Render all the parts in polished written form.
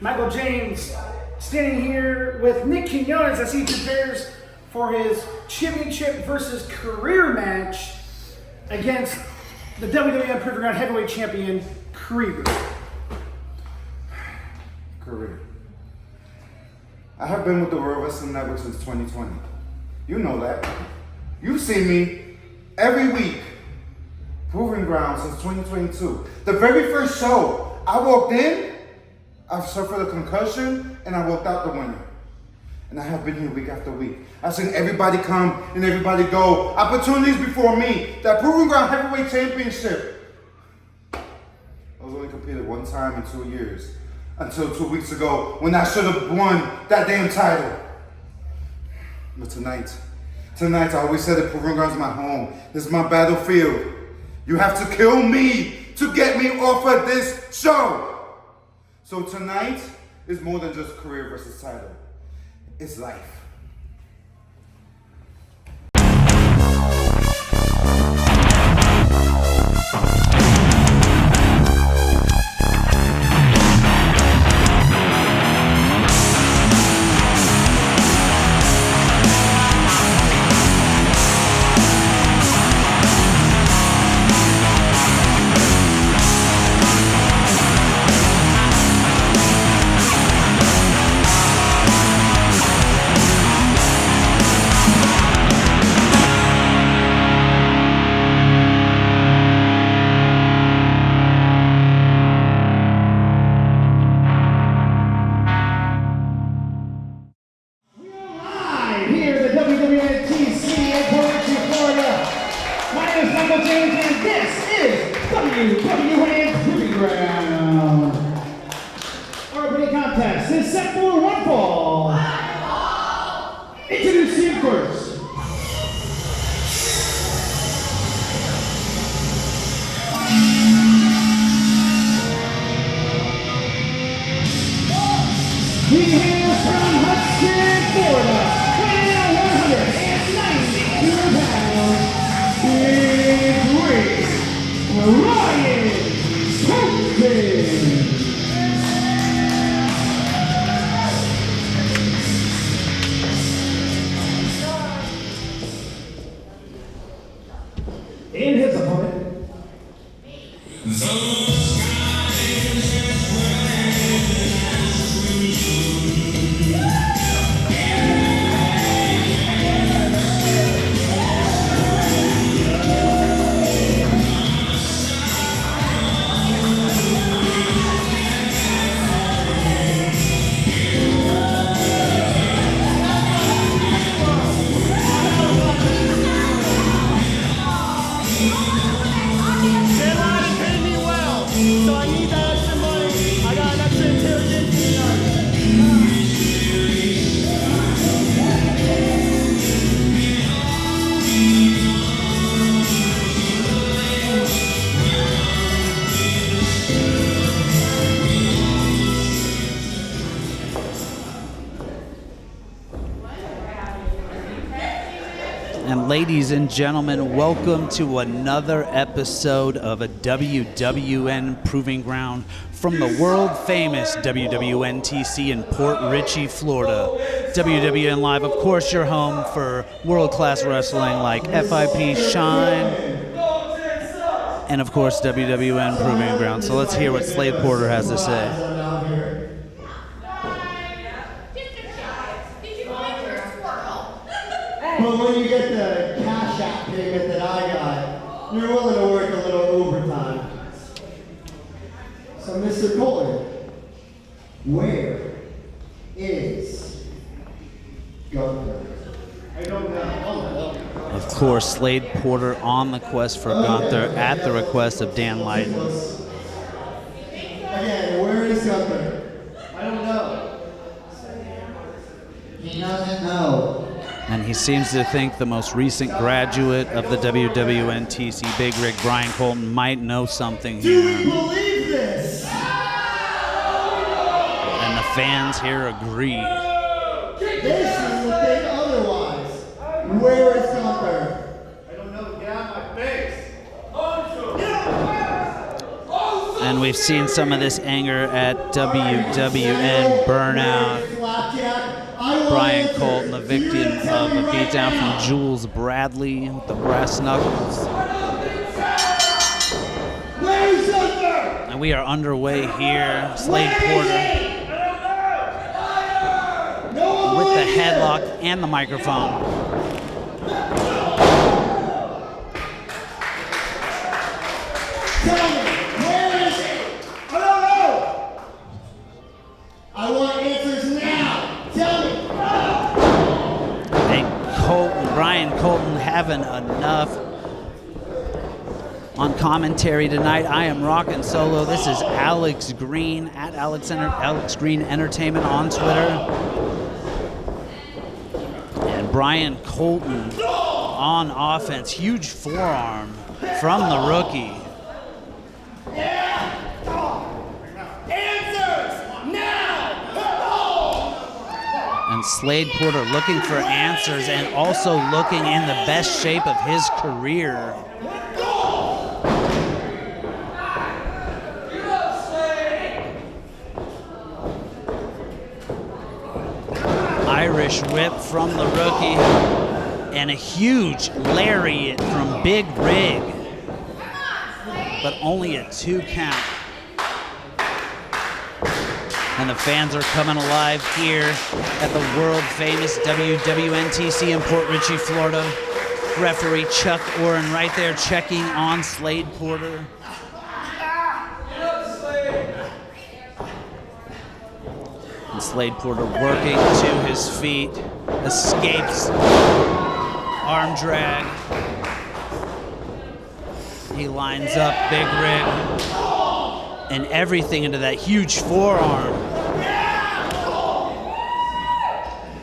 Michael James standing here with Nick Quinones as he prepares for his championship versus career match against the WWN Proving Ground heavyweight champion, Krieger. Career. I have been with the World Wrestling Network since 2020. You know that. You've seen me every week. Proving Ground since 2022. The very first show, I walked in, I suffered a concussion, and I walked out the winner. And I have been here week after week. I've seen everybody come and everybody go. Opportunities before me. That Proving Ground Heavyweight Championship. I was only competed one time in 2 years. Until 2 weeks ago when I should have won that damn title. But tonight, I always said that Proving Ground is my home. This is my battlefield. You have to kill me to get me off of this show. So tonight is more than just career versus title. It's life. Here, the WWN in Port Richey, Florida. My name is Michael James, and this is WWN Proving Ground. Our opening contest is set for one fall. Introducing first. He hails from Hudson, Florida. 192 pounds, Big Rig, Bryan, Colton. And his opponent. And ladies and gentlemen, welcome to another episode of a WWN Proving Ground from the world-famous WWNTC in Port Richey, Florida. WWNLive, of course, your home for world-class wrestling like FIP, Shine, and of course, WWN Proving Ground. So let's hear what Slade Porter has to say. But when you get the cash app payment that I got, you're willing to work a little overtime. So, Mr. Colton, where is Gunther? I don't know. Of course, Slade Porter on the quest for Gunther at the request of Dan Lighton. Again, where is Gunther? I don't know. He doesn't know. And he seems to think the most recent graduate of the WWNTC Big Rig, Bryan Colton, might know something here. Do we believe this? And the fans here agree. This is the thing otherwise. Where is Gunther? I don't know. Get out of my face. And we've seen some of this anger at WWN Burnout. Bryan Colton, the victim of a beatdown from Jules Bradley with the brass knuckles. And we are underway here. Slade Porter with the headlock and the microphone. Tell me, where is it? I don't know. I want answers now. Tell me. And Bryan Colton having enough on commentary tonight. I am rocking solo. This is Alex Green at Alex Green Entertainment on Twitter. And Bryan Colton on offense. Huge forearm from the rookie. And Slade Porter looking for answers and also looking in the best shape of his career. Irish whip from the rookie and a huge lariat from Big Rig, but only a 2 count. And the fans are coming alive here at the world famous WWNTC in Port Richey, Florida. Referee Chuck Oren right there checking on Slade Porter. And Slade Porter working to his feet, escapes arm drag. He lines up Big Rig and everything into that huge forearm.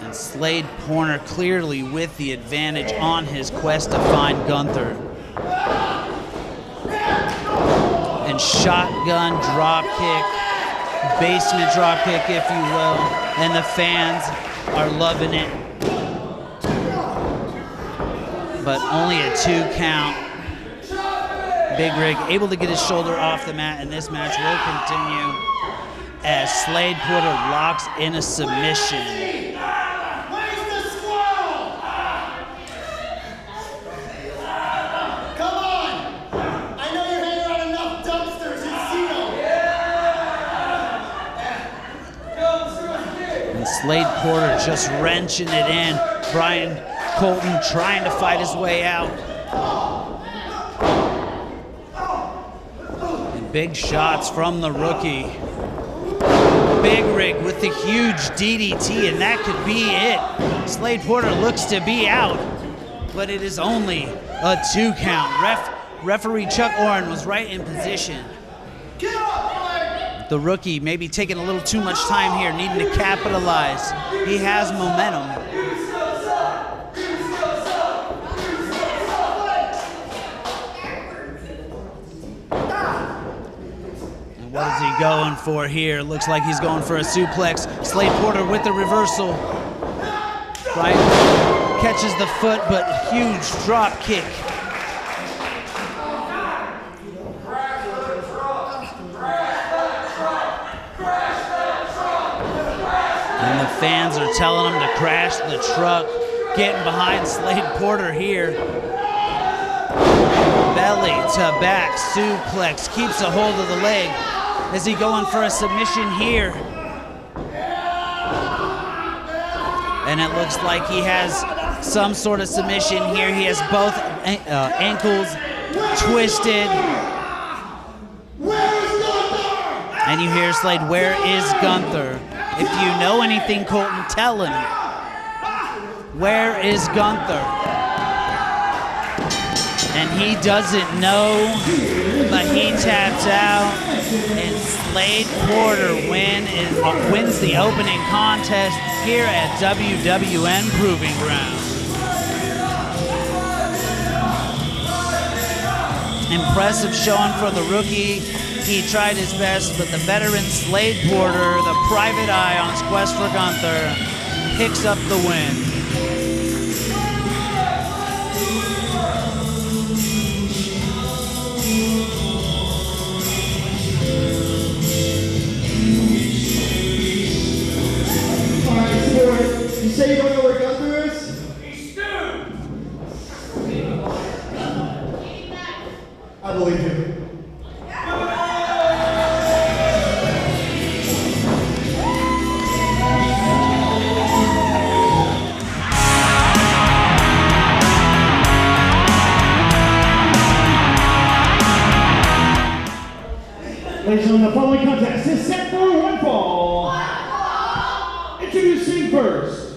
And Slade Porter clearly with the advantage on his quest to find Gunther. And shotgun drop kick, basement drop kick if you will, and the fans are loving it. But only a 2 count. Big Rig able to get his shoulder off the mat, and this match will continue as Slade Porter locks in a submission. Where's the squirrel? Come on! I know you're hanging around enough dumpsters in Cino. And Slade Porter just wrenching it in. Bryan Colton trying to fight his way out. Big shots from the rookie. Big Rig with the huge DDT, and that could be it. Slade Porter looks to be out, but it is only a 2 count. Referee Chuck Oren was right in position. The rookie maybe taking a little too much time here, needing to capitalize. He has momentum. What is he going for here? Looks like he's going for a suplex. Slade Porter with the reversal. Bryan catches the foot, but huge drop kick. And the fans are telling him to crash the truck. Getting behind Slade Porter here. Belly to back suplex, keeps a hold of the leg. Is he going for a submission here? And it looks like he has some sort of submission here. He has both ankles twisted. And you hear Slade, where is Gunther? If you know anything, Colton, tell him. Where is Gunther? And he doesn't know, but he taps out, and Slade Porter wins the opening contest here at WWN Proving Ground. Impressive showing for the rookie. He tried his best, but the veteran Slade Porter, the private eye on his quest for Gunther, picks up the win. Ladies and gentlemen, the following contest is set for one fall. Introducing first.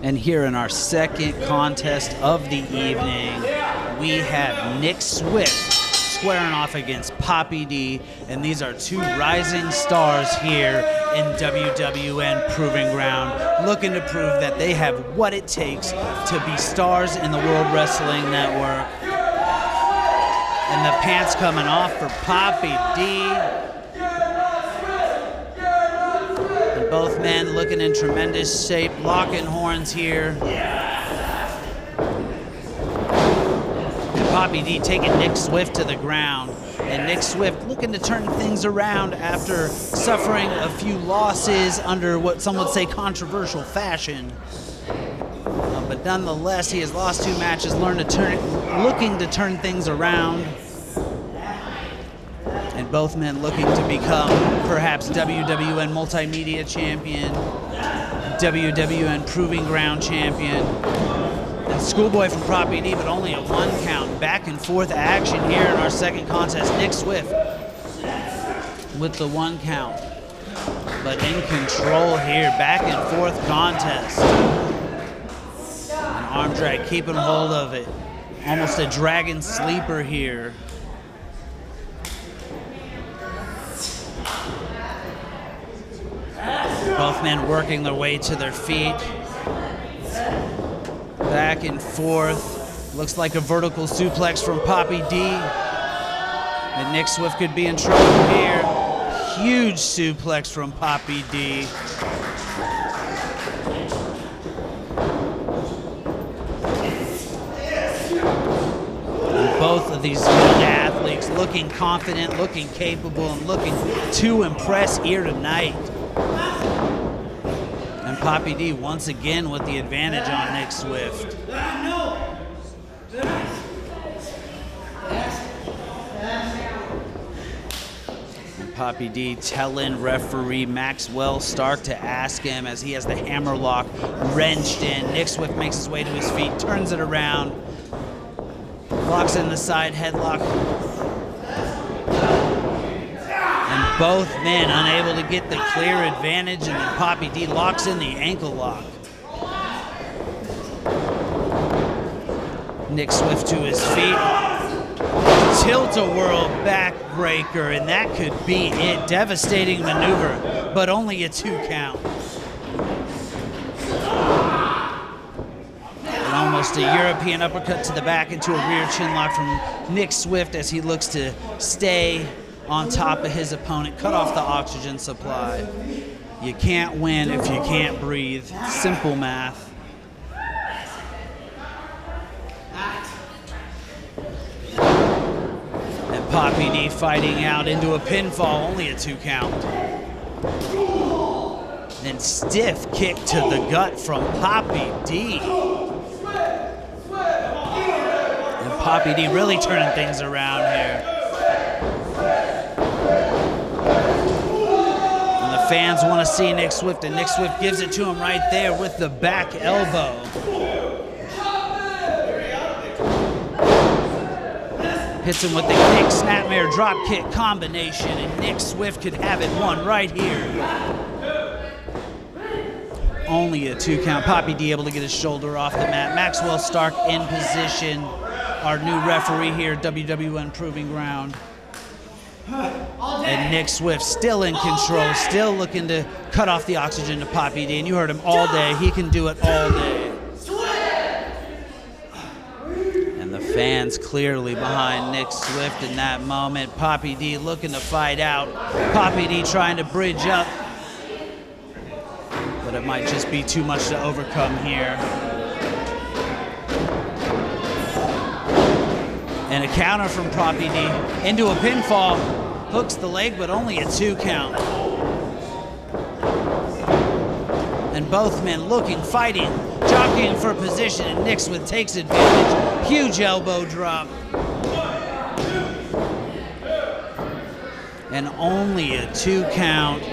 And here in our second contest of the evening, we have Nick Swift squaring off against Papi D, and these are two rising stars here in WWN Proving Ground, looking to prove that they have what it takes to be stars in the World Wrestling Network. And the pants coming off for Papi D. Both men looking in tremendous shape, locking horns here. And Papi D taking Nick Swift to the ground. And Nick Swift looking to turn things around after suffering a few losses under what some would say controversial fashion. But nonetheless, he has lost 2 matches, looking to turn things around. And both men looking to become perhaps WWN Multimedia Champion, WWN Proving Ground Champion. And Schoolboy from Papi D, but only a 1 count. Back and forth action here in our second contest. Nick Swift with the 1 count, but in control here. Back and forth contest. An arm drag, keeping hold of it. Almost a dragon sleeper here. Both men working their way to their feet. Back and forth. Looks like a vertical suplex from Papi D. And Nick Swift could be in trouble here. Huge suplex from Papi D. And both of these young athletes looking confident, looking capable, and looking to impress here tonight. And Papi D once again with the advantage on Nick Swift. And Papi D telling referee Maxwell Stark to ask him as he has the hammerlock wrenched in. Nick Swift makes his way to his feet, turns it around, locks in the side headlock. Both men unable to get the clear advantage, and then Papi D locks in the ankle lock. Nick Swift to his feet. Tilt-a-whirl backbreaker, and that could be it. Devastating maneuver, but only a 2 count. And almost a European uppercut to the back into a rear chin lock from Nick Swift as he looks to stay on top of his opponent, cut off the oxygen supply. You can't win if you can't breathe. Simple math. And Papi D fighting out into a pinfall, only a 2 count. And stiff kick to the gut from Papi D. And Papi D really turning things around here. And the fans want to see Nick Swift, and Nick Swift gives it to him right there with the back elbow. Hits him with the kick, snapmare, drop kick combination, and Nick Swift could have it won right here. Only a 2 count. Papi D able to get his shoulder off the mat. Maxwell Stark in position. Our new referee here, WWN Proving Ground. And Nick Swift still in control, still looking to cut off the oxygen to Papi D. And you heard him all day. He can do it all day. And the fans clearly behind Nick Swift in that moment. Papi D looking to fight out. Papi D trying to bridge up. But it might just be too much to overcome here. And a counter from Papi D into a pinfall. Hooks the leg, but only a 2 count. And both men looking, fighting, jockeying for position, and Nick Swift takes advantage. Huge elbow drop. And only a 2 count.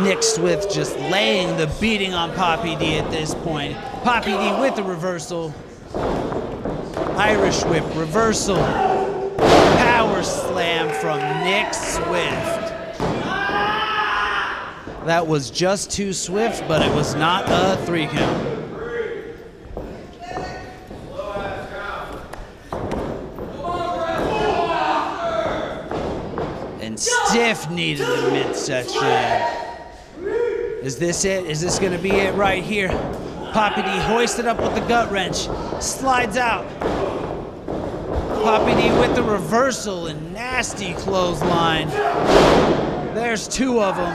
Nick Swift just laying the beating on Papi D at this point. Papi D with the reversal. Irish whip, reversal. Power slam from Nick Swift. That was just too swift, but it was not a 3 count. And stiff knee to the midsection. Is this it? Is this gonna be it right here? Papi D hoisted up with the gut wrench, slides out. Papi D with the reversal and nasty clothesline. There's 2 of them.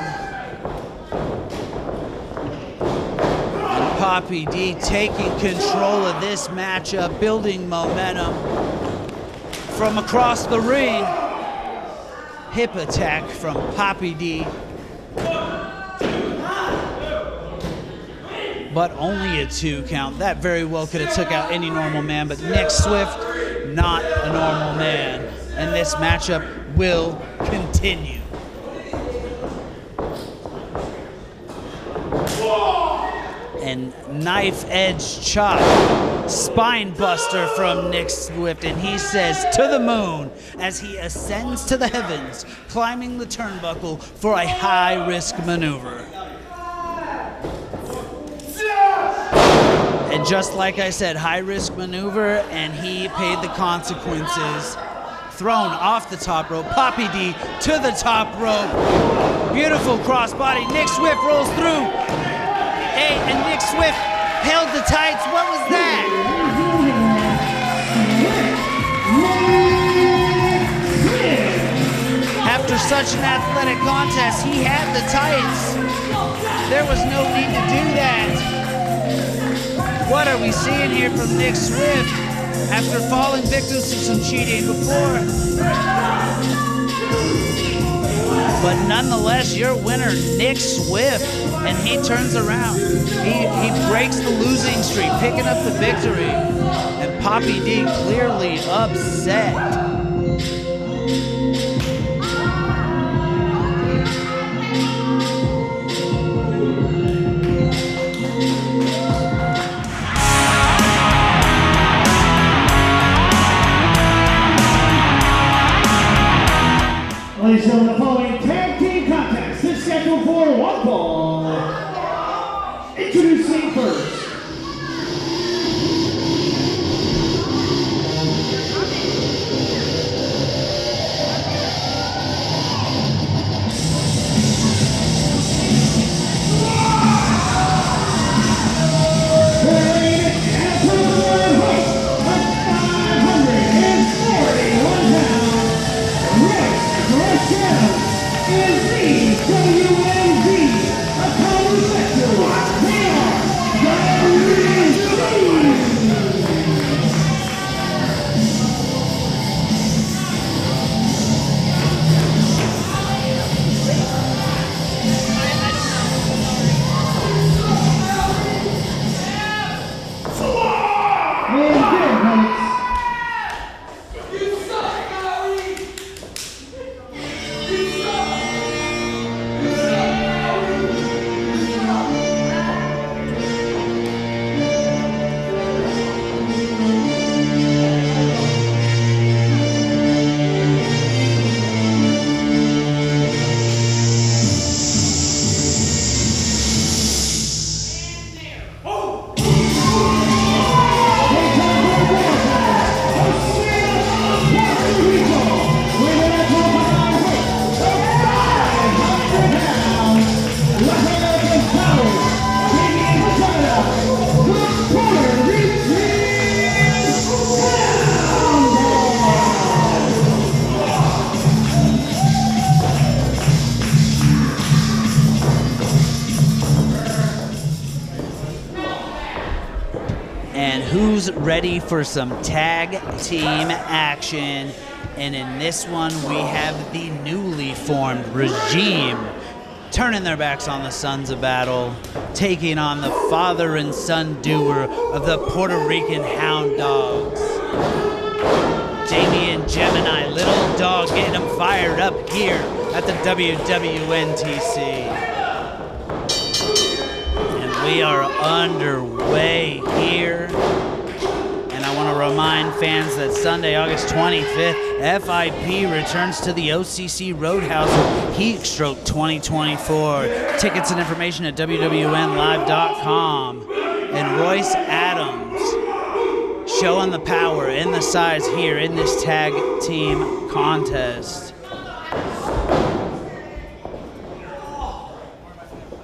And Papi D taking control of this matchup, building momentum. From across the ring, hip attack from Papi D. But only a 2 count. That very well could have took out any normal man, but Nick Swift, not a normal man. And this matchup will continue. And knife edge chop, spine buster from Nick Swift, and he says to the moon as he ascends to the heavens, climbing the turnbuckle for a high risk maneuver. And just like I said, high-risk maneuver, and he paid the consequences. Thrown off the top rope. Papi D to the top rope. Beautiful crossbody. Nick Swift rolls through. Hey, and Nick Swift held the tights. What was that? After such an athletic contest, he had the tights. There was no need to do that. What are we seeing here from Nick Swift after falling victim to some cheating before? But nonetheless, your winner, Nick Swift, and he turns around. He breaks the losing streak, picking up the victory. And Papi D clearly upset. Ladies and gentlemen, the following tag team contest is scheduled for 1 fall. Introducing first. Yeah. who's ready for some tag team action. And in this one, we have the newly formed Regime turning their backs on the Sons of Battle, taking on the father and son duo of the Puerto Rican Hound Dogs. Damian, Jemini, Little Dog getting them fired up here at the WWN TC. And we are underway here. And I want to remind fans that Sunday, August 25th, FIP returns to the OCC Roadhouse Heat Stroke 2024. Tickets and information at WWNLive.com. And Royce Adams showing the power and the size here in this tag team contest.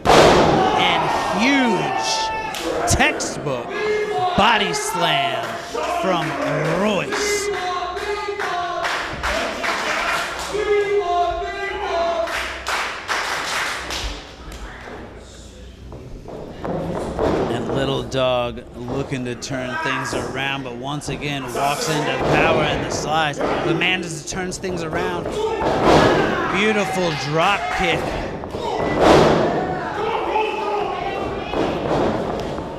And huge textbook body slam from Royce. Little Dog looking to turn things around, but once again walks into power and the slice. But man just turns things around. Beautiful drop kick.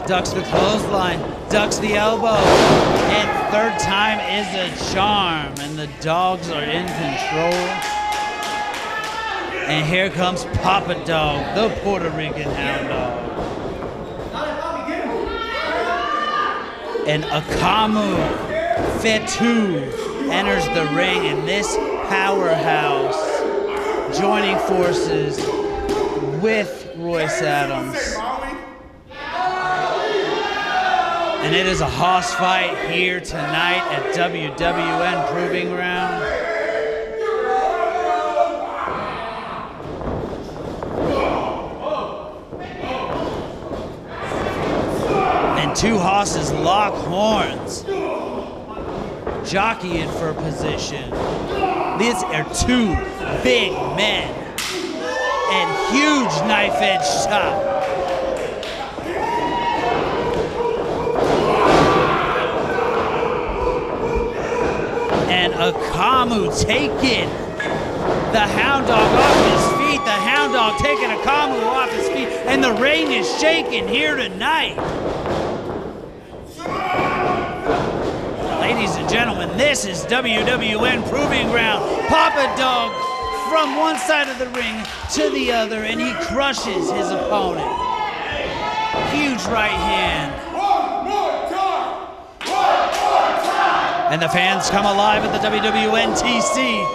Ducks the clothesline, ducks the elbow, and third time is a charm, and the Dogs are in control. And here comes Papa Dog, the Puerto Rican Hound Dog. And Akamu, Fetu enters the ring, and this powerhouse joining forces with Royce Adams. And it is a hoss fight here tonight at WWN Proving Ground. Two hosses lock horns, jockeying for position. These are two big men and huge knife edge chop. And Akamu taking the Hound Dog off his feet. The Hound Dog taking Akamu off his feet, and the ring is shaking here tonight. Ladies and gentlemen, this is WWN Proving Ground. Papa Dog from one side of the ring to the other, and he crushes his opponent. Huge right hand. One more time. And the fans come alive at the WWN TC.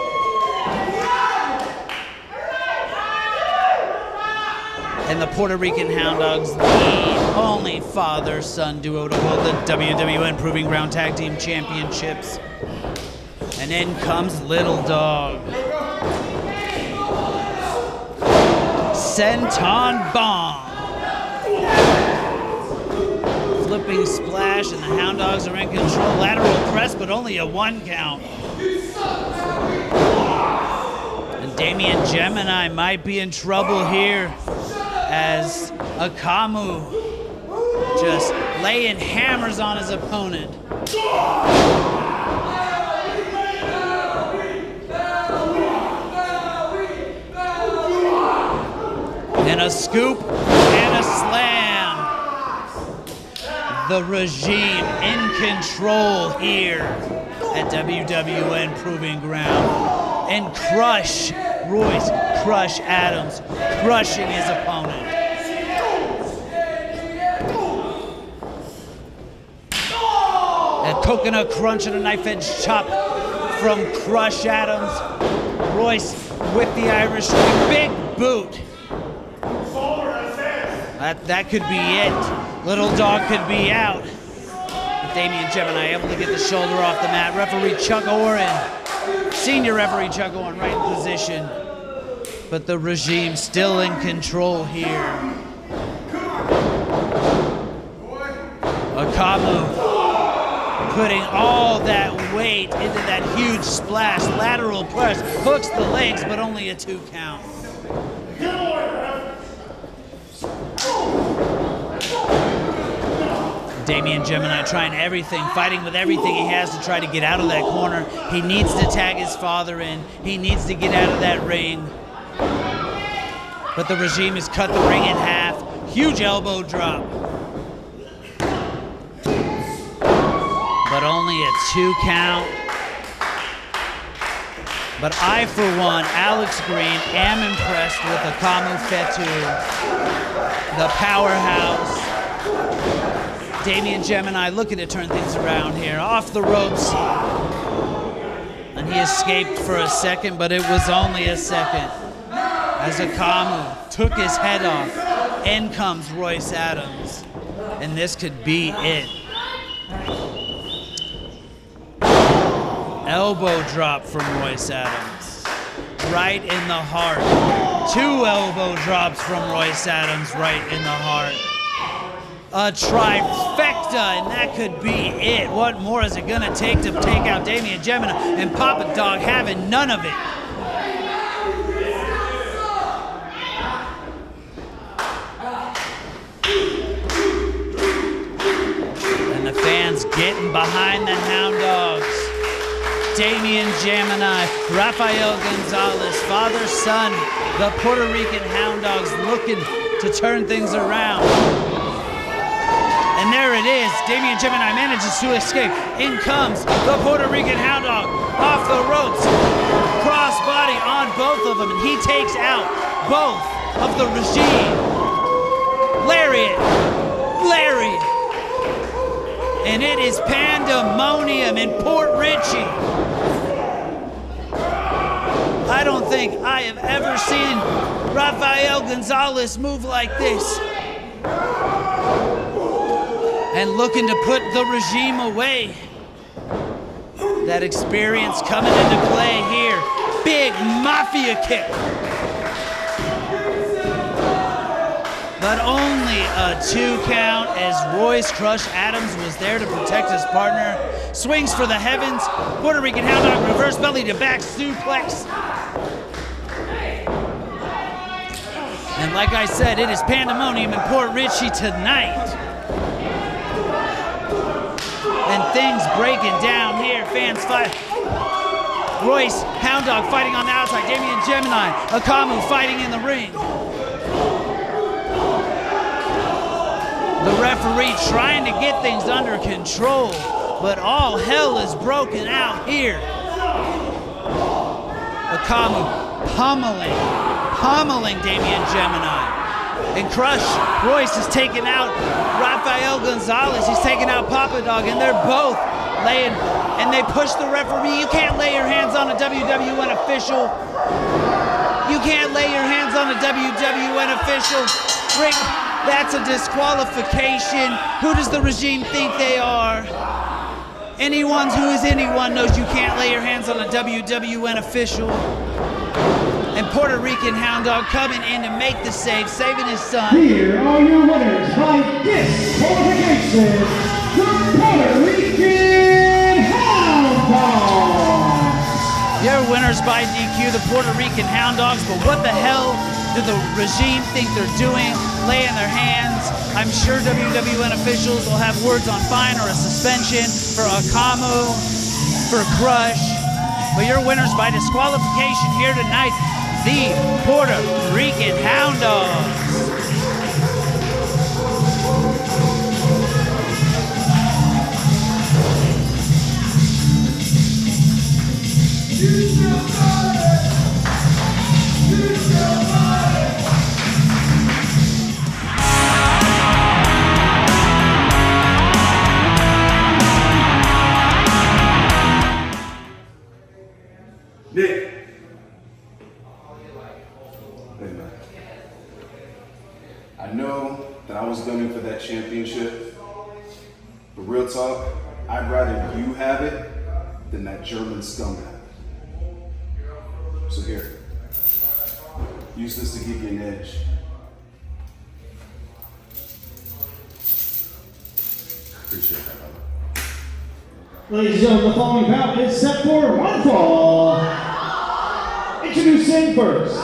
And the Puerto Rican Hound Dogs, the only father-son duo to hold the WWN Proving Ground Tag Team Championships. And in comes Little Dog. Senton Bomb. Flipping splash, and the Hound Dogs are in control. Lateral press, but only a 1 count. And Damian Jemini might be in trouble here, as Akamu just laying hammers on his opponent. And a scoop and a slam. The Regime in control here at WWN Proving Ground. And crush Royce, crush Adams, crushing his opponent. A coconut crunch and a knife edge chop from Crush Adams. Royce with the Irish swing, big boot. That could be it. Little Dog could be out. But Damian Jemini able to get the shoulder off the mat. Referee Chuck Oren, senior referee Chuck Oren, right in position. But the Regime still in control here. Akamu putting all that weight into that huge splash. Lateral press, hooks the legs, but only a 2 count. Damian Jemini trying everything, fighting with everything he has to try to get out of that corner. He needs to tag his father in. He needs to get out of that ring. But the regime has cut the ring in half. Huge elbow drop. But only a 2 count. But I, for one, Alex Green, am impressed with Akamu Fetu, the powerhouse. Damian Jemini looking to turn things around here. Off the ropes. And he escaped for a second, but it was only a second. As Akamu took his head off, in comes Royce Adams. And this could be it. Elbow drop from Royce Adams. Right in the heart. 2 elbow drops from Royce Adams right in the heart. A trifecta, and that could be it. What more is it gonna take to take out Damian Jemini and Papa Dog having none of it? And the fans getting behind the Hound Dogs. Damian Jemini, Rafael Gonzalez, father, son, the Puerto Rican Hound Dogs looking to turn things around. And there it is. Damian Jemini manages to escape. In comes the Puerto Rican Hound Dog off the ropes. Crossbody on both of them, and he takes out both of the regime. Lariat. Lariat. And it is pandemonium in Port Richey. I don't think I have ever seen Rafael Gonzalez move like this. And looking to put the regime away. That experience coming into play here. Big mafia kick. But only a 2 count as Royce Crush Adams was there to protect his partner. Swings for the heavens. Puerto Rican Hound Dog reverse belly to back suplex. And like I said, it is pandemonium in Port Richey tonight. And things breaking down here. Fans fight. Royce, Hound Dog fighting on the outside. Damian Jemini, Akamu fighting in the ring. The referee trying to get things under control, but all hell is broken out here. Akamu pummeling Damian Jemini. And Crush, Royce is taking out Rafael Gonzalez. He's taking out Papa Dog, and they're both laying, and they push the referee. You can't lay your hands on a WWN official. You can't lay your hands on a WWN official. That's a disqualification. Who does the regime think they are? Anyone who is anyone knows you can't lay your hands on a WWN official. And Puerto Rican Hound Dog coming in to make the save, saving his son. Here are your winners by disqualification, the Puerto Rican Hound Dogs. Your winners by DQ, the Puerto Rican Hound Dogs, but what the hell do the regime think they're doing, laying their hands? I'm sure WWN officials will have words on fine or a suspension for Akamu, for Crush. But your winners by disqualification here tonight, the Puerto Rican Hound Dogs. Nick. Hey man. I know that I was gunning for that championship, but real talk, I'd rather you have it than that German scum have it. So here, use this to give you an edge. Appreciate that, brother. Ladies and gentlemen, the following bout is set for one fall. Introducing first.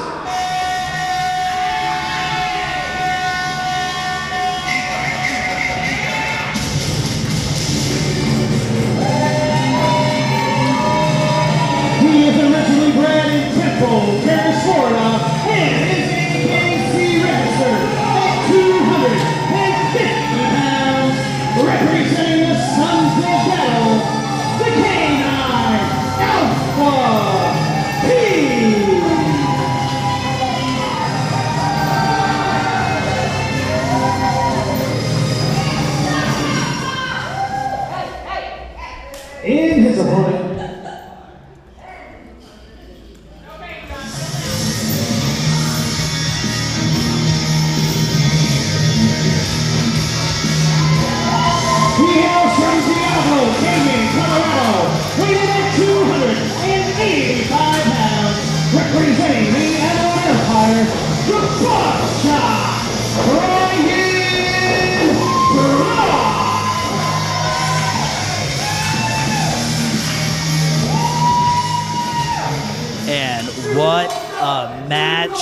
man, what a match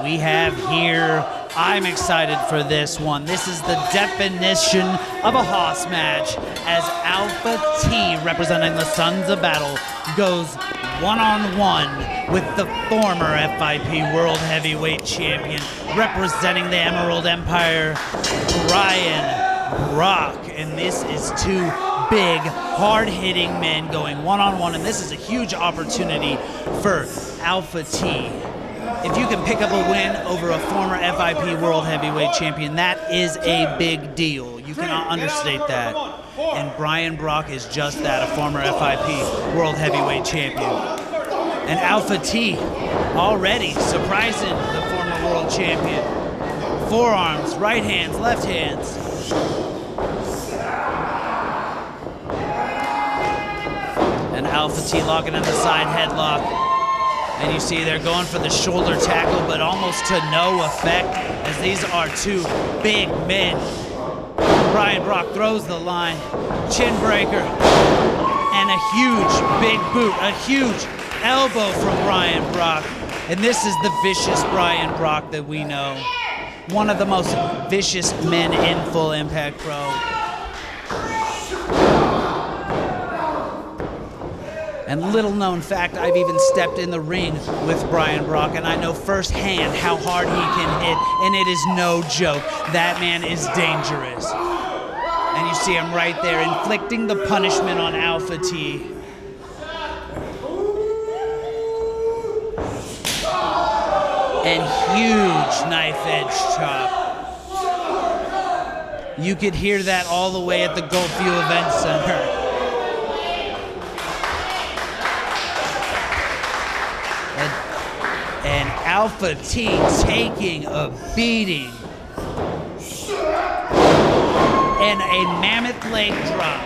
we have here. I'm excited for this one. This is the definition of a hoss match as Alpha T, representing the Sons of Battle, goes one-on-one with the former FIP World Heavyweight Champion, representing the Emerald Empire, Bryan Brock. And this is two big, hard-hitting men going one-on-one, and this is a huge opportunity for Alpha T. If you can pick up a win over a former FIP World Heavyweight Champion, that is a big deal. You cannot understate that. And Bryan Brock is just that, a former FIP World Heavyweight Champion. And Alpha T already surprising the former world champion. Forearms, right hands, left hands. And Alpha T locking in the side headlock. And you see they're going for the shoulder tackle, but almost to no effect, as these are two big men. Bryan Brock throws the line, chin breaker, and a huge big boot, a huge elbow from Bryan Brock. And this is the vicious Bryan Brock that we know. One of the most vicious men in Full Impact Pro. And little known fact, I've even stepped in the ring with Bryan Brock, and I know firsthand how hard he can hit, and it is no joke. That man is dangerous. And you see him right there inflicting the punishment on Alpha T. And huge knife edge chop. You could hear that all the way at the Gulfview Event Center. And Alpha T taking a beating. And a mammoth leg drop.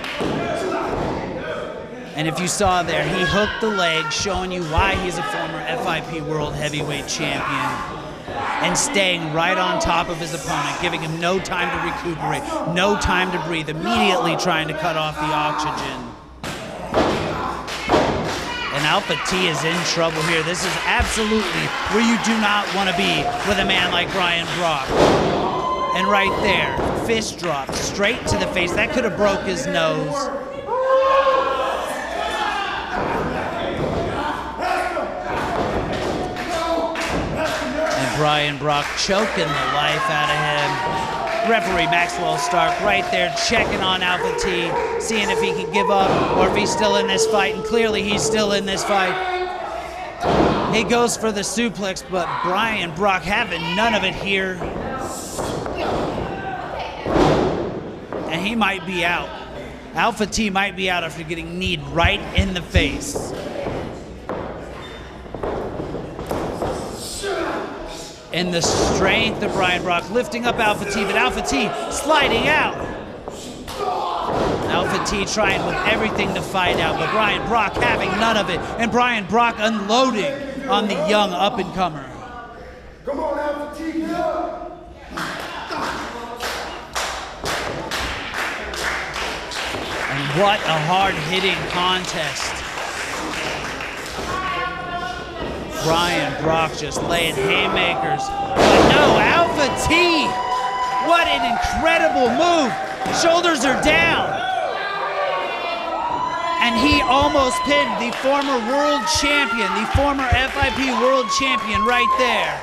And if you saw there, he hooked the leg, showing you why he's a former FIP World Heavyweight Champion. And staying right on top of his opponent, giving him no time to recuperate, no time to breathe, immediately trying to cut off the oxygen. And Alpha T is in trouble here. This is absolutely where you do not want to be with a man like Bryan Brock. And right there, fist drop straight to the face. That could have broke his nose. And Bryan Brock choking the life out of him. Referee Maxwell Stark right there checking on Alpha T, seeing if he can give up or if he's still in this fight, and clearly he's still in this fight. He goes for the suplex, but Bryan Brock having none of it here. And he might be out. Alpha T might be out after getting kneed right in the face. And the strength of Bryan Brock lifting up Alpha T, but Alpha T sliding out. Alpha T trying with everything to fight out, but Bryan Brock having none of it, and Bryan Brock unloading on the young up-and-comer. Come on, Alpha T, get up! And what a hard-hitting contest. Bryan Brock just laying haymakers. But no, Alpha T! What an incredible move! Shoulders are down. And he almost pinned the former world champion, the former FIP world champion right there.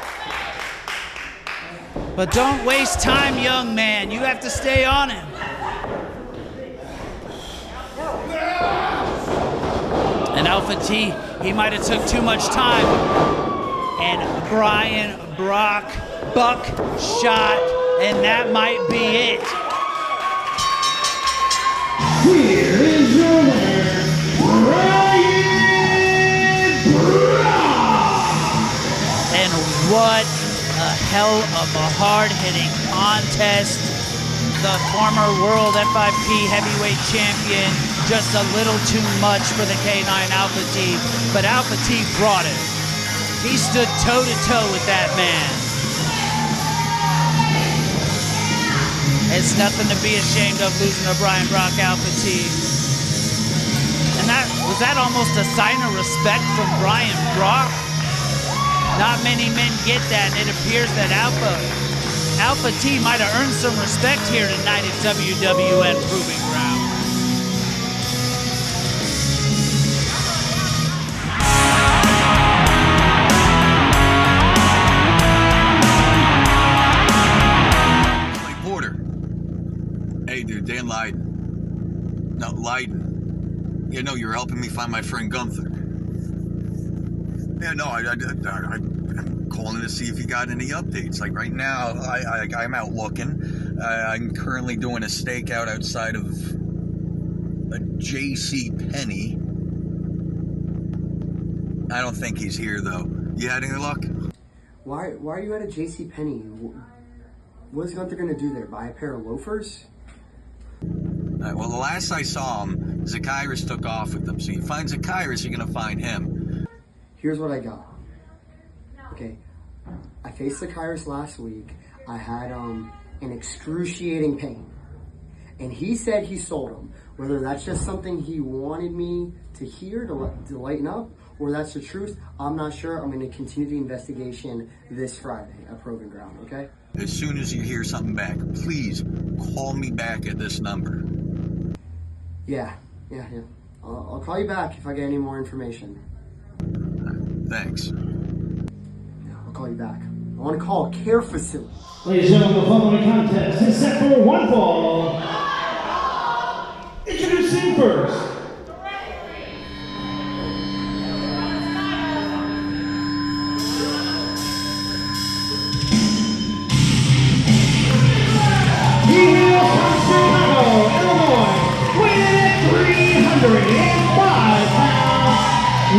But don't waste time, young man. You have to stay on him. And Alpha T, he might have took too much time. And Bryan Brock, buckshot, and that might be it. Here is your winner, Bryan Brock. And what a hell of a hard-hitting contest. The former world FIP heavyweight champion, just a little too much for the K9 Alpha T, but Alpha T brought it. He stood toe-to-toe with that man. It's nothing to be ashamed of losing to Bryan Brock, Alpha T. And that was Was that almost a sign of respect from Bryan Brock? Not many men get that, and it appears that Alpha T might have earned some respect here tonight at WWN Proving Ground. Slade Porter. Hey, dude, Dan Leiden. No, Leiden. You know, you're helping me find my friend Gunther. Yeah, no, I'm calling to see if you got any updates. Like right now, I'm out looking. I'm currently doing a stakeout outside of a J.C. Penney. I don't think he's here though. You had any luck? Why are you at a J.C. Penney? What is Gunther gonna do there? Buy a pair of loafers? Well, the last I saw him, Zacchaeus took off with them. So you find Zacchaeus, you're gonna find him. Here's what I got. Okay, I faced Zacchaeus last week. I had an excruciating pain, and he said he sold him. Whether that's just something he wanted me to hear to lighten up, or that's the truth, I'm not sure. I'm going to continue the investigation this Friday at Proving Ground. Okay? As soon as you hear something back, please call me back at this number. Yeah. I'll call you back if I get any more information. Thanks. Yeah, I'll call you back. I want to call a care facility. Ladies and gentlemen, the following contest is set for one fall. Introducing first. He hails from Chicago, Illinois, weighing at 305 pounds,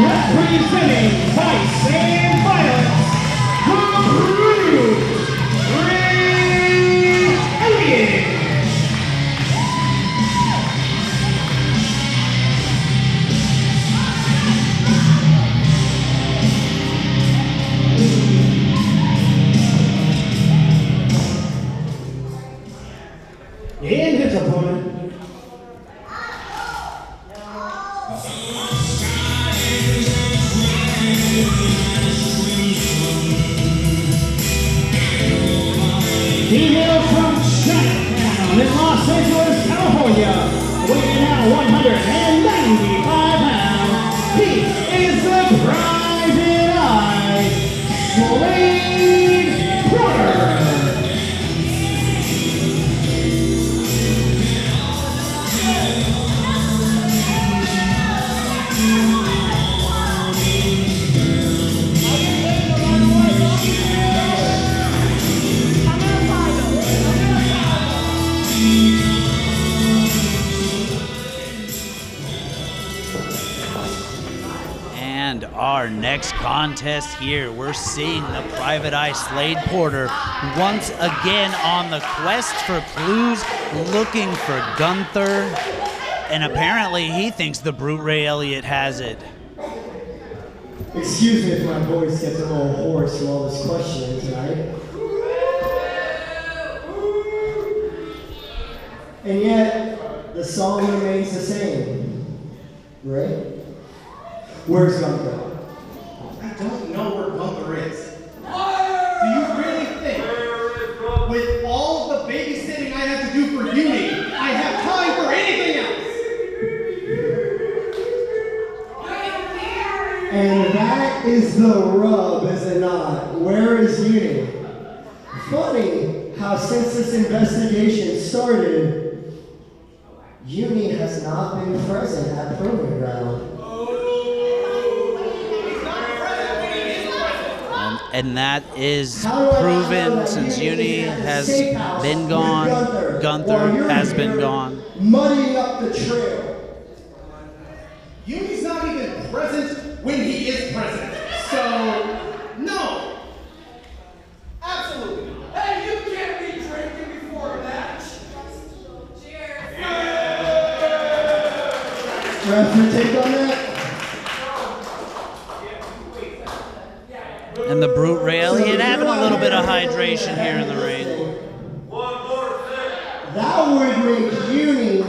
representing Vice and Violence, the Bruce, Elliot. And his opponent. He hails from Chinatown in Los Angeles, California, weighing now 195 pounds. He is the Private Eye, Slade Porter. And our next contest here, we're seeing the Private Eye Slade Porter once again on the quest for clues, looking for Gunther, and apparently he thinks the Brute Ray Elliot has it. Excuse me if my voice gets a little hoarse from all this questioning tonight. And yet, the song remains the same, right? Where's Gunther? I don't know where Gunther is. Do you really think, with all the babysitting I have to do for uni, I have time for anything else? And that is the rub, is it not? Where is uni? Funny how since this investigation started, uni has not been present at Proving Ground. And that is proven since Uni has been gone, Gunther has been gone. Muddying up the trail. Uni's not even present when he is present. So, no. Absolutely not. Hey, you can't be drinking before a match. Cheers. Ref, your take on that? And the Brute Ray Elliot having a little bit of hydration here in the ring. That would make Uni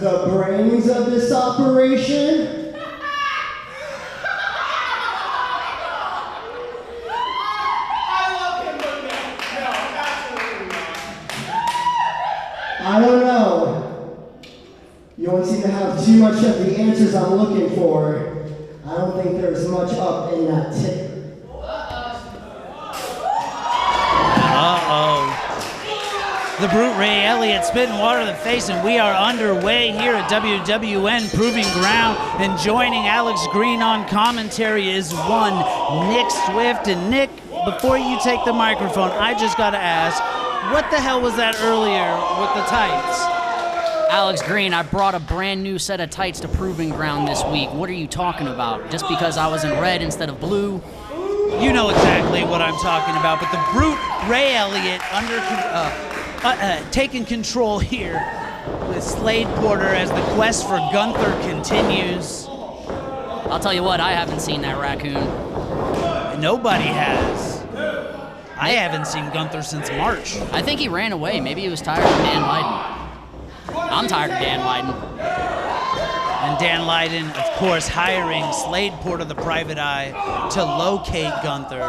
the brains of this operation? I don't know. You don't seem to have too much of the answers I'm looking for. I don't think there's much up in that ticker. The Brute Ray Elliot spitting water in the face, and we are underway here at WWN Proving Ground. And joining Alex Green on commentary is one Nick Swift. And Nick, before you take the microphone, I just got to ask, what the hell was that earlier with the tights? Alex Green, I brought a brand new set of tights to Proving Ground this week. What are you talking about? Just because I was in red instead of blue? You know exactly what I'm talking about, but the Brute Ray Elliot taking control here with Slade Porter as the quest for Gunther continues. I'll tell you what, I haven't seen that raccoon. Nobody has. I haven't seen Gunther since March. I think he ran away. Maybe he was tired of Dan Lydon. I'm tired of Dan Lydon. And Dan Lydon, of course, hiring Slade Porter, the private eye, to locate Gunther.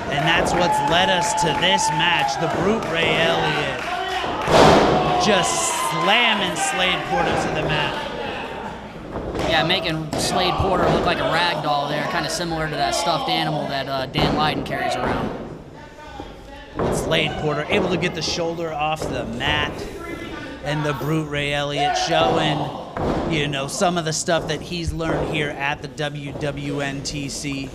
And that's what's led us to this match. The Brute Ray Elliot just slamming Slade Porter to the mat. Yeah, making Slade Porter look like a rag doll there, kind of similar to that stuffed animal that Dan Lydon carries around. Slade Porter able to get the shoulder off the mat. And the Brute Ray Elliot showing, you know, some of the stuff that he's learned here at the WWNTC.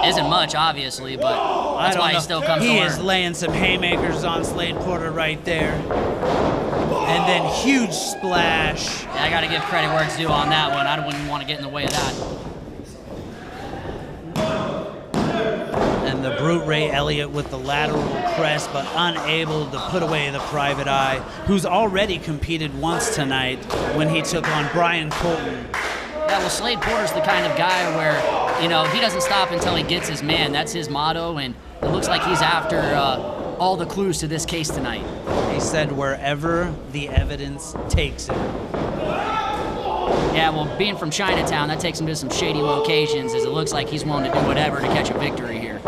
Isn't much, obviously, but that's why he still comes to He learn. is laying some haymakers on Slade Porter right there. And then huge splash. Yeah, I got to give credit where it's due on that one. I wouldn't want to get in the way of that. And the Brute Ray Elliot with the lateral press, but unable to put away the private eye, who's already competed once tonight when he took on Bryan Colton. Yeah, well, Slade Porter's the kind of guy where, you know, he doesn't stop until he gets his man. That's his motto, and it looks like he's after all the clues to this case tonight. He said wherever the evidence takes him. Yeah, well, being from Chinatown, that takes him to some shady locations, as it looks like he's willing to do whatever to catch a victory here.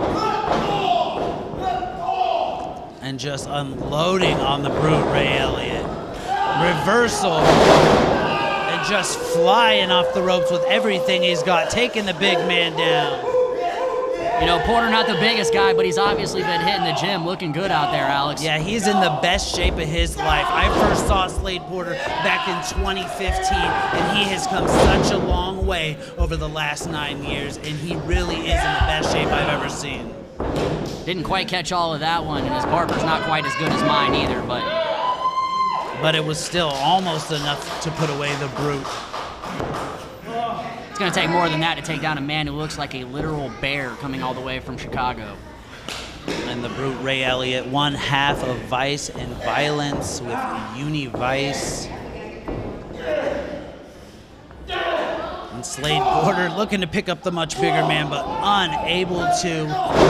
And just unloading on the Brute Ray Elliot. Reversal. And just flying off the ropes with everything he's got, taking the big man down. You know, Porter not the biggest guy, but he's obviously been hitting the gym, looking good out there, Alex. Yeah, he's in the best shape of his life. I first saw Slade Porter back in 2015, and he has come such a long way over the last 9 years, and he really is in the best shape I've ever seen. Didn't quite catch all of that one, and his barber's not quite as good as mine either, but it was still almost enough to put away the Brute. It's going to take more than that to take down a man who looks like a literal bear coming all the way from Chicago. And the Brute Ray Elliot, one half of Vice and Violence with Uni-Vice. And Slade Porter looking to pick up the much bigger man, but unable to.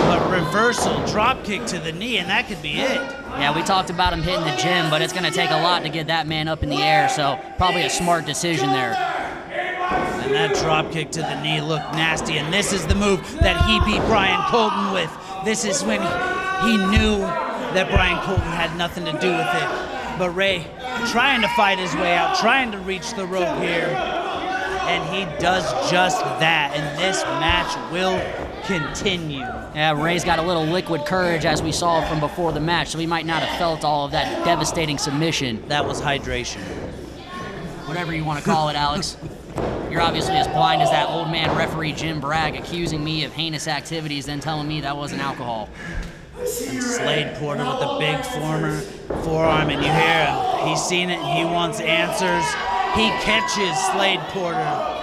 But reversal, drop kick to the knee, and that could be it. Yeah, we talked about him hitting the gym, but it's going to take a lot to get that man up in the air, so probably a smart decision there. And that drop kick to the knee looked nasty, and this is the move that he beat Bryan Colton with. This is when he knew that Bryan Colton had nothing to do with it. But Ray trying to fight his way out, trying to reach the rope here, and he does just that, and this match will continue. Yeah, Ray's got a little liquid courage, as we saw from before the match, so he might not have felt all of that devastating submission. That was hydration. Whatever you want to call it, Alex. You're obviously as blind as that old man referee Jim Bragg, accusing me of heinous activities, then telling me that wasn't alcohol. And Slade Porter with the big forearm, and you hear him. He's seen it, and he wants answers. He catches Slade Porter.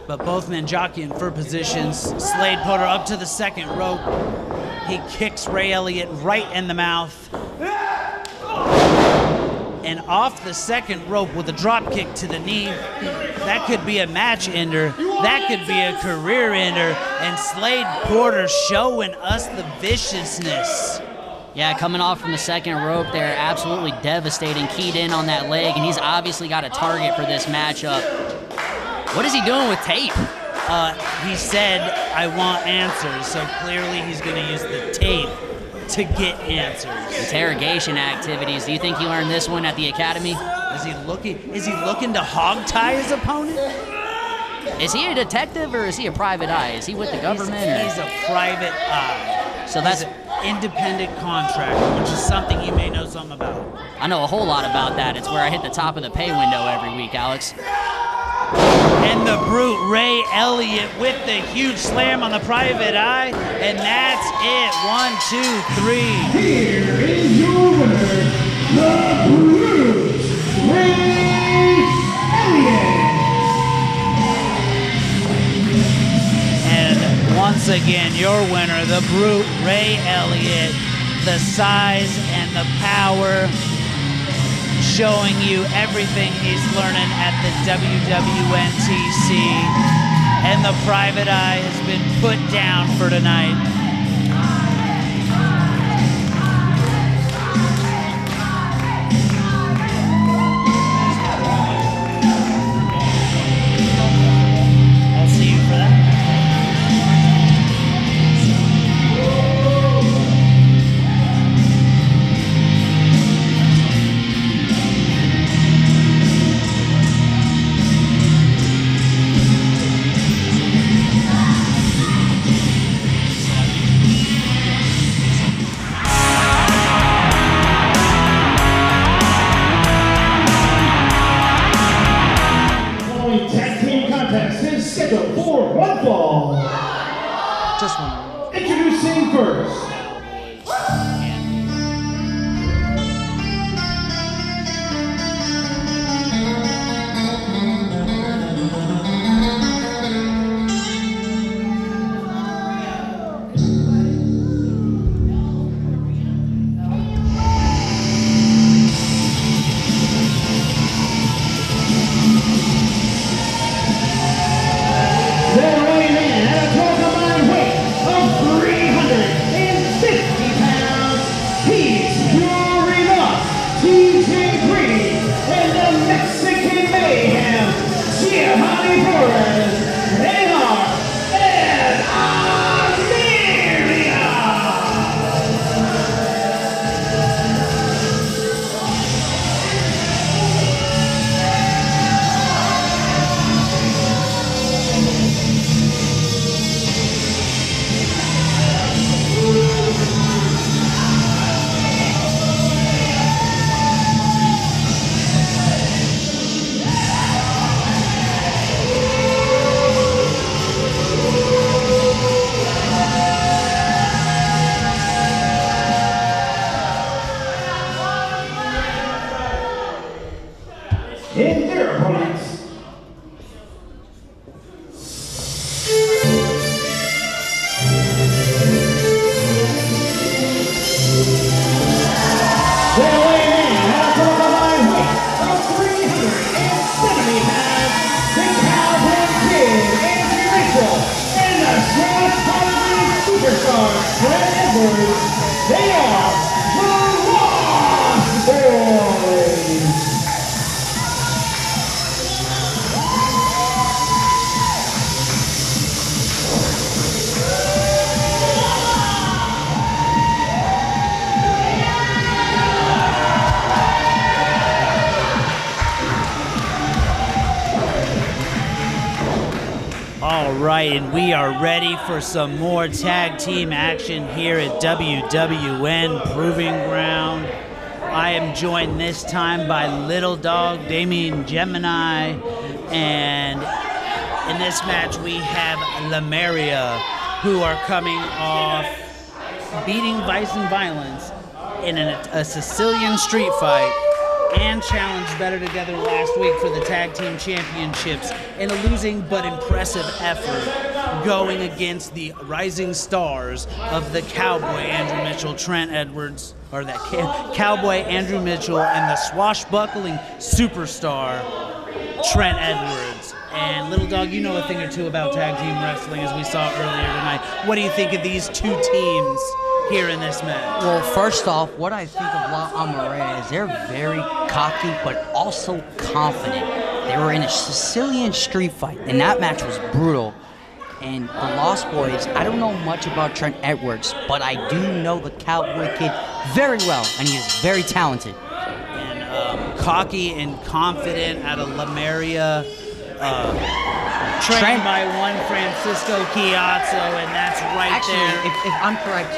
But both men jockeying for positions. Slade Porter up to the second rope. He kicks Ray Elliot right in the mouth. And off the second rope with a drop kick to the knee. That could be a match ender. That could be a career ender. And Slade Porter showing us the viciousness. Yeah, coming off from the second rope there, absolutely devastating, keyed in on that leg, and he's obviously got a target for this matchup. What is he doing with tape? He said, I want answers, so clearly he's going to use the tape to get answers. Interrogation activities. Do you think he learned this one at the academy? Is he looking to hog-tie his opponent? Is he a detective or is he a private eye? Is he with the government? He's a private eye. So that's an independent contractor, which is something you may know something about. I know a whole lot about that. It's where I hit the top of the pay window every week, Alex. And the brute Ray Elliot with the huge slam on the private eye, and that's it. 1, 2, 3. Here is your winner, the Brute, Ray Elliot. And once again, your winner, the brute Ray Elliot. The size and the power, showing you everything he's learning at the WWNTC. And the private eye has been put down for tonight. I'll see you for that. Scheduled for one fall. Just one. Introducing first. Jemini Flores, they are an Amelia. In their opponents, they're weighing in at a combined weight of 370 pounds, the Cowboy Kid, Andrew Mitchell, and the Swashbuckling superstar, Trent Edwards. They are the Lost Boys. All right, and we are ready for some more tag team action here at WWN Proving Ground. I am joined this time by Little Dog, Damian, Jemini, and in this match we have Lemuria, who are coming off beating Vice and Violence in a Sicilian street fight and challenged Better Together last week for the Tag Team Championships in a losing but impressive effort going against the rising stars of the Cowboy Andrew Mitchell, Trent Edwards, or that Cowboy Andrew Mitchell and the swashbuckling superstar Trent Edwards. And Little Dog, you know a thing or two about tag team wrestling as we saw earlier tonight. What do you think of these two teams here in this match? Well, first off, what I think of La Amare is they're very cocky, but also confident. They were in a Sicilian street fight, and that match was brutal. And the Lost Boys, I don't know much about Trent Edwards, but I do know the Cowboy Kid very well, and he is very talented. And cocky and confident out of La Maria, trained by one Francisco Chiazzo, and that's right Actually, there. if I'm correct,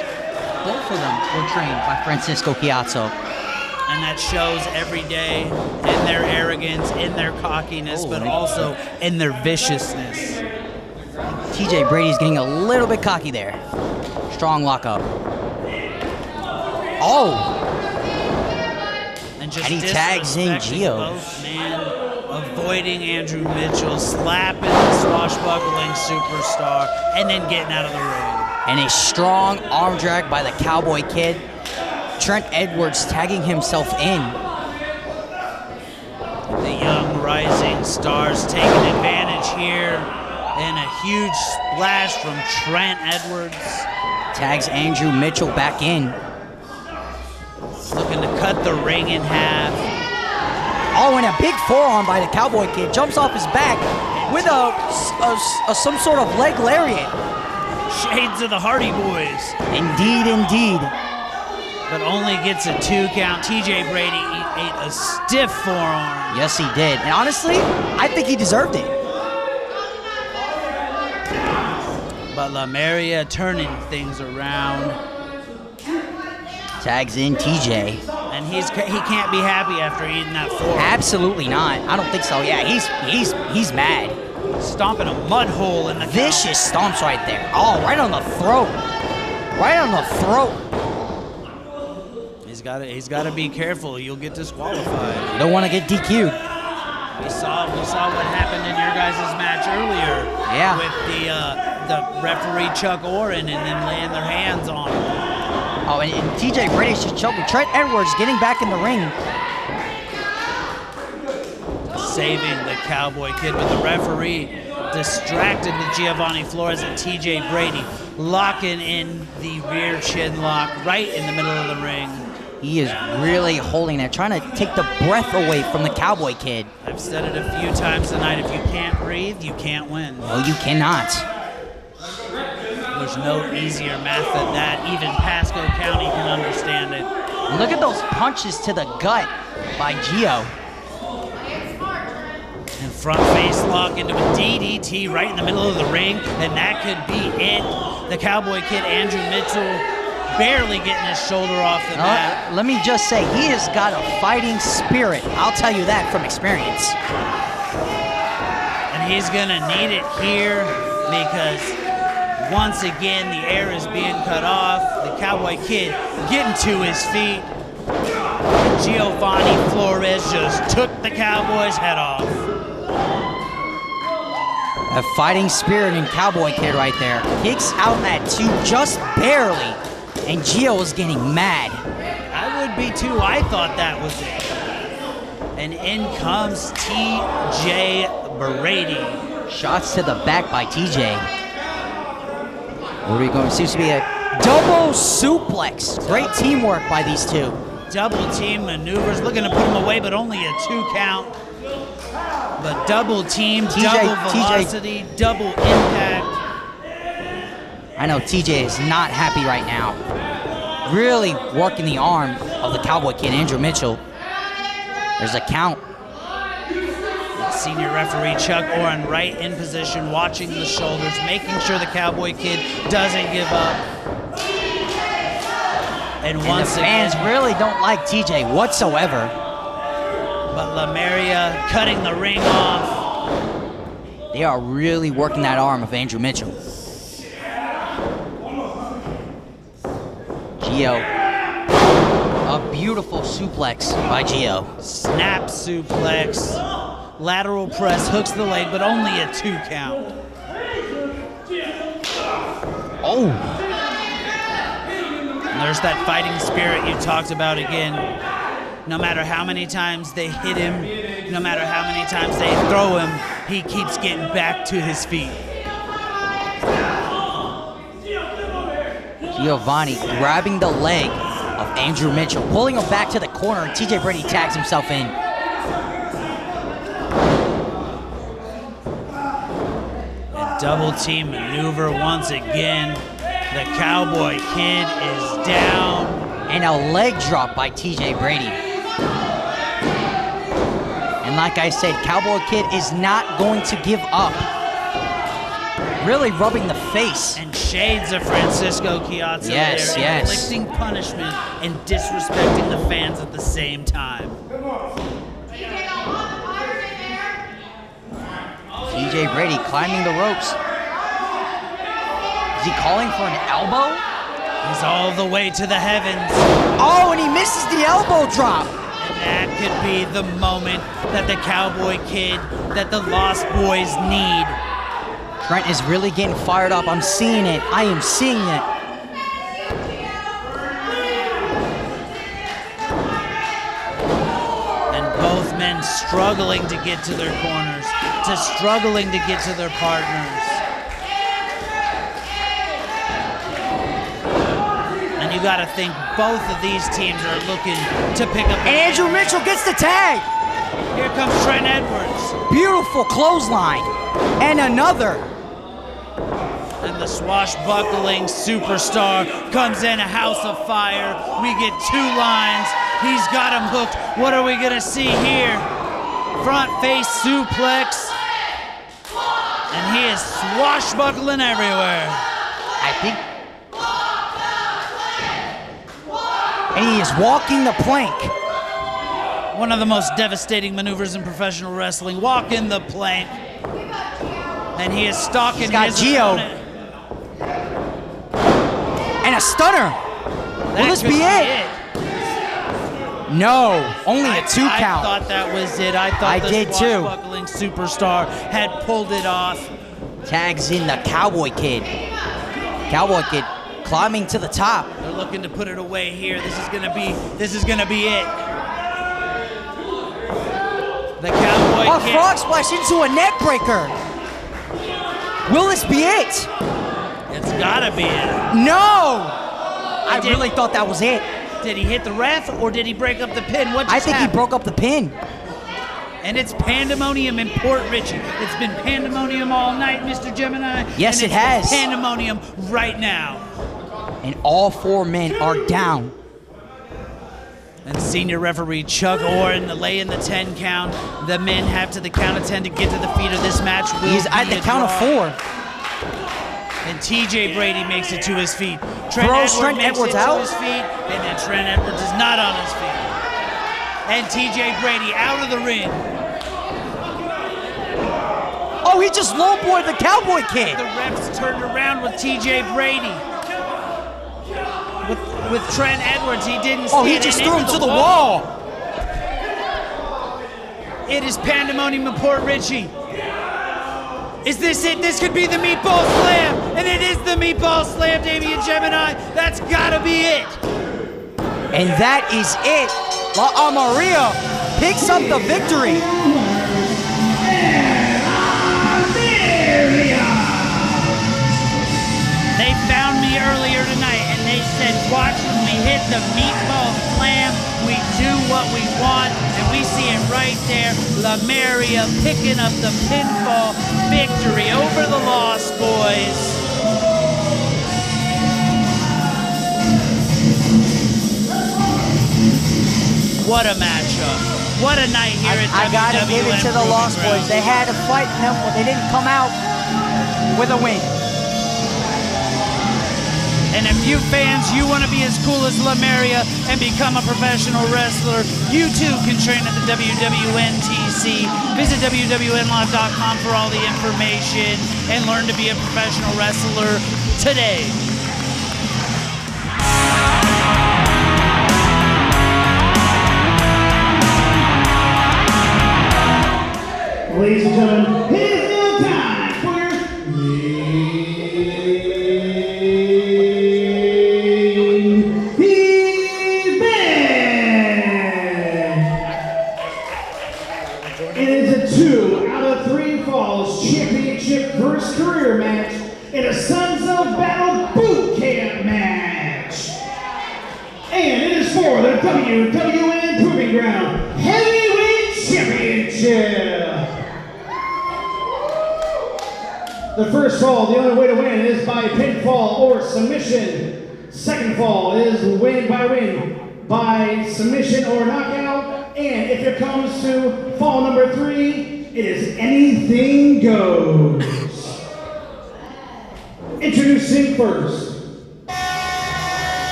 both of them were trained by Francisco Chiazzo. And that shows every day in their arrogance, in their cockiness, but also in their viciousness. TJ Brady's getting a little bit cocky there. Strong lockup. Oh! And he tags in Gio. Both, man, avoiding Andrew Mitchell, slapping the swashbuckling superstar, and then getting out of the ring. And a strong arm drag by the Cowboy Kid. Trent Edwards tagging himself in. The young rising stars taking advantage here. And a huge splash from Trent Edwards. Tags Andrew Mitchell back in. Looking to cut the ring in half. Oh, and a big forearm by the Cowboy Kid. Jumps off his back with some sort of leg lariat. Shades of the Hardy Boys. Indeed, indeed. But only gets a 2 count. TJ Brady ate a stiff forearm. Yes, he did. And honestly, I think he deserved it. But La Maria turning things around. Tags in TJ. And he can't be happy after eating that forearm. Absolutely not. I don't think so. Yeah, he's mad. Stomping a mud hole in the vicious stomps right there. Oh, right on the throat. Right on the throat. He's got to be careful. You'll get disqualified. You don't want to get DQ'd. We saw what happened in your guys' match earlier. Yeah. With the referee Chuck Oren and then laying their hands on him. Oh, and TJ Brady's just choking. Trent Edwards getting back in the ring. Saving the Cowboy Kid, but the referee distracted with Geovanie Flores and TJ Brady locking in the rear chin lock right in the middle of the ring. He is really holding that, trying to take the breath away from the Cowboy Kid. I've said it a few times tonight, if you can't breathe, you can't win. No, you cannot. There's no easier math than that. Even Pasco County can understand it. Look at those punches to the gut by Gio. And front face lock into a DDT right in the middle of the ring, and that could be it. The Cowboy Kid, Andrew Mitchell, barely getting his shoulder off the mat. Let me just say, he has got a fighting spirit. I'll tell you that from experience. And he's gonna need it here because once again the air is being cut off. The Cowboy Kid getting to his feet. Geovanie Flores just took the Cowboy's head off. A fighting spirit in Cowboy Kid right there. Kicks out that 2 just barely. And Gio is getting mad. I would be too. I thought that was it. And in comes TJ Brady. Shots to the back by TJ. What are we going? Seems to be a double suplex. Great teamwork by these two. Double team maneuvers, looking to put him away, but only a 2 count. But double team, double velocity, double impact. I know TJ is not happy right now. Really working the arm of the Cowboy Kid, Andrew Mitchell. There's a count. Senior referee Chuck Oren right in position, watching the shoulders, making sure the Cowboy Kid doesn't give up. And once the fans really don't like TJ whatsoever. But La Maria cutting the ring off. They are really working that arm of Andrew Mitchell. Gio. A beautiful suplex by Gio. Snap suplex. Lateral press, hooks the leg, but only a 2 count. Oh. And there's that fighting spirit you talked about again. No matter how many times they hit him, no matter how many times they throw him, he keeps getting back to his feet. Geovanie grabbing the leg of Andrew Mitchell, pulling him back to the corner, and TJ Brady tags himself in. A double team maneuver once again. The Cowboy Kid is down. And a leg drop by TJ Brady. And like I said, Cowboy Kid is not going to give up. Really rubbing the face. And shades of Francisco Chiazza Yes, there, yes. inflicting punishment and disrespecting the fans at the same time. TJ Brady climbing the ropes. Is he calling for an elbow? He's all the way to the heavens. Oh, and he misses the elbow drop. And that could be the moment that the Cowboy Kid, that the Lost Boys need. Trent is really getting fired up. I'm seeing it. I am seeing it. And both men struggling to get to their corners, struggling to get to their partners. And you gotta think both of these teams are looking to pick up. Andrew Mitchell gets the tag. Here comes Trent Edwards. Beautiful clothesline. And another. And the swashbuckling superstar comes in, a house of fire. We get 2 lines. He's got him hooked. What are we gonna see here? Front face suplex. And he is swashbuckling everywhere. I think. And he is walking the plank. One of the most devastating maneuvers in professional wrestling. Walking the plank. And he is stalking his opponent. And a stunner. Will this be it? No, only a 2 count. I thought that was it. I thought the swashbuckling superstar had pulled it off. Tags in the Cowboy Kid. Cowboy Kid climbing to the top. They're looking to put it away here. This is gonna be it. The Cowboy A Kid. frog splash into a neck breaker. Will this be it? It's gotta be it. No! I really thought that was it. Did he hit the ref or did he break up the pin? What just I think happened? he broke up the pin. And it's pandemonium in Port Richey. It's been pandemonium all night, Mr. Gemini. Yes, and it has. Pandemonium right now. And all 4 men are down. And senior referee Chuck Oren laying the 10 count. The men have to the count of 10 to get to the feet of this match. He's at the count of 4. And TJ Brady makes it to his feet. Throws Trent Edwards out. To his feet, and then Trent Edwards is not on his feet. And TJ Brady out of the ring. Oh, he just lowboyed the Cowboy Kid. The refs turned around with TJ Brady. With Trent Edwards, he didn't see it. Oh, he just threw him to the wall. It is pandemonium in Port Richey. Is this it? This could be the Meatball Slam. And it is the Meatball Slam, Damian Jemini. That's gotta be it. And that is it. La Maria picks up the victory. They found me earlier tonight and they said, watch when we hit the Meatball Slam, we do what we want, and we see it right there. La Maria picking up the pinfall victory over the Lost Boys. What a matchup. What a night here at WWN. I gotta give it to the Lost Boys. They had to fight them, but they didn't come out with a win. And if you fans, you want to be as cool as La Maria and become a professional wrestler, you too can train at the WWNTC. Visit WWNLive.com for all the information and learn to be a professional wrestler today. Ladies and gentlemen, it is now time for your It is a 2 out of 3 falls championship versus career match in a Sons of Battle boot camp match. WWN Proving Ground Heavyweight Championship. The first fall, the only way to win is by pinfall or submission. Second fall is win by submission or knockout. And if it comes to fall number 3, it is anything goes. Introducing first.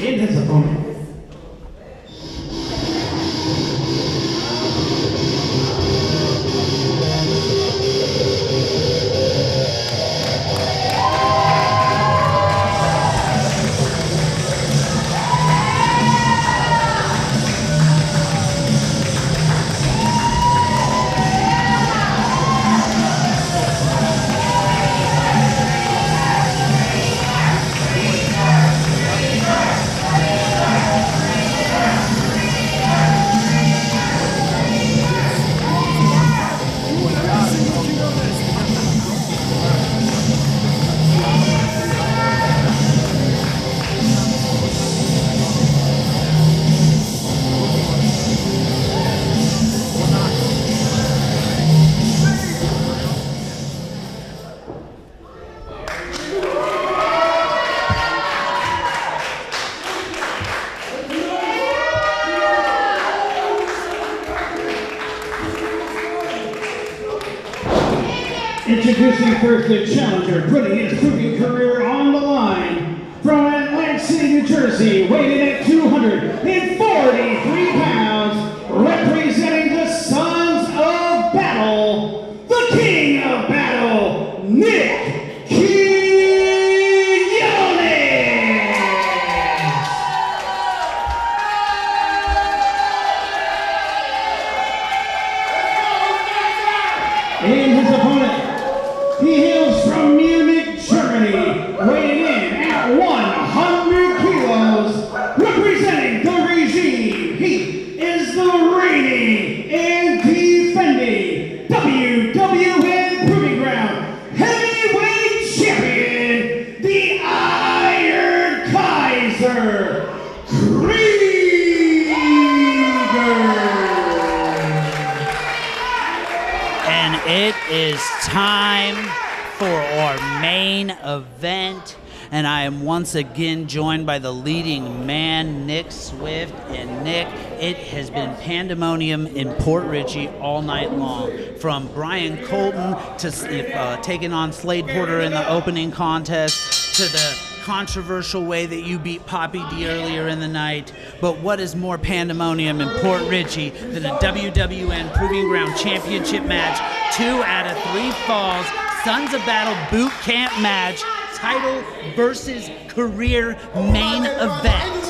And his opponent. Introducing first the challenger, putting his proving career on the line. From Atlantic City, New Jersey, weighing in at 243 pounds, representing the Sons of Battle, the King of Battle, Nick Quinones. And his opponent, he hails from Munich, Germany, weighing in at 100 kilos, representing the regime. He is the reigning and defending WWN Proving Ground Heavyweight Champion, the Iron Kaiser, Krieger. And it is time for our main event. And I am once again joined by the leading man, Nick Swift. And Nick, it has been pandemonium in Port Richey all night long. From Bryan Colton to taking on Slade Porter in the opening contest to the controversial way that you beat Papi D earlier in the night. But what is more pandemonium in Port Richey than a WWN Proving Ground Championship match, 2 out of 3 falls, Sons of Battle boot camp match, title versus career main event?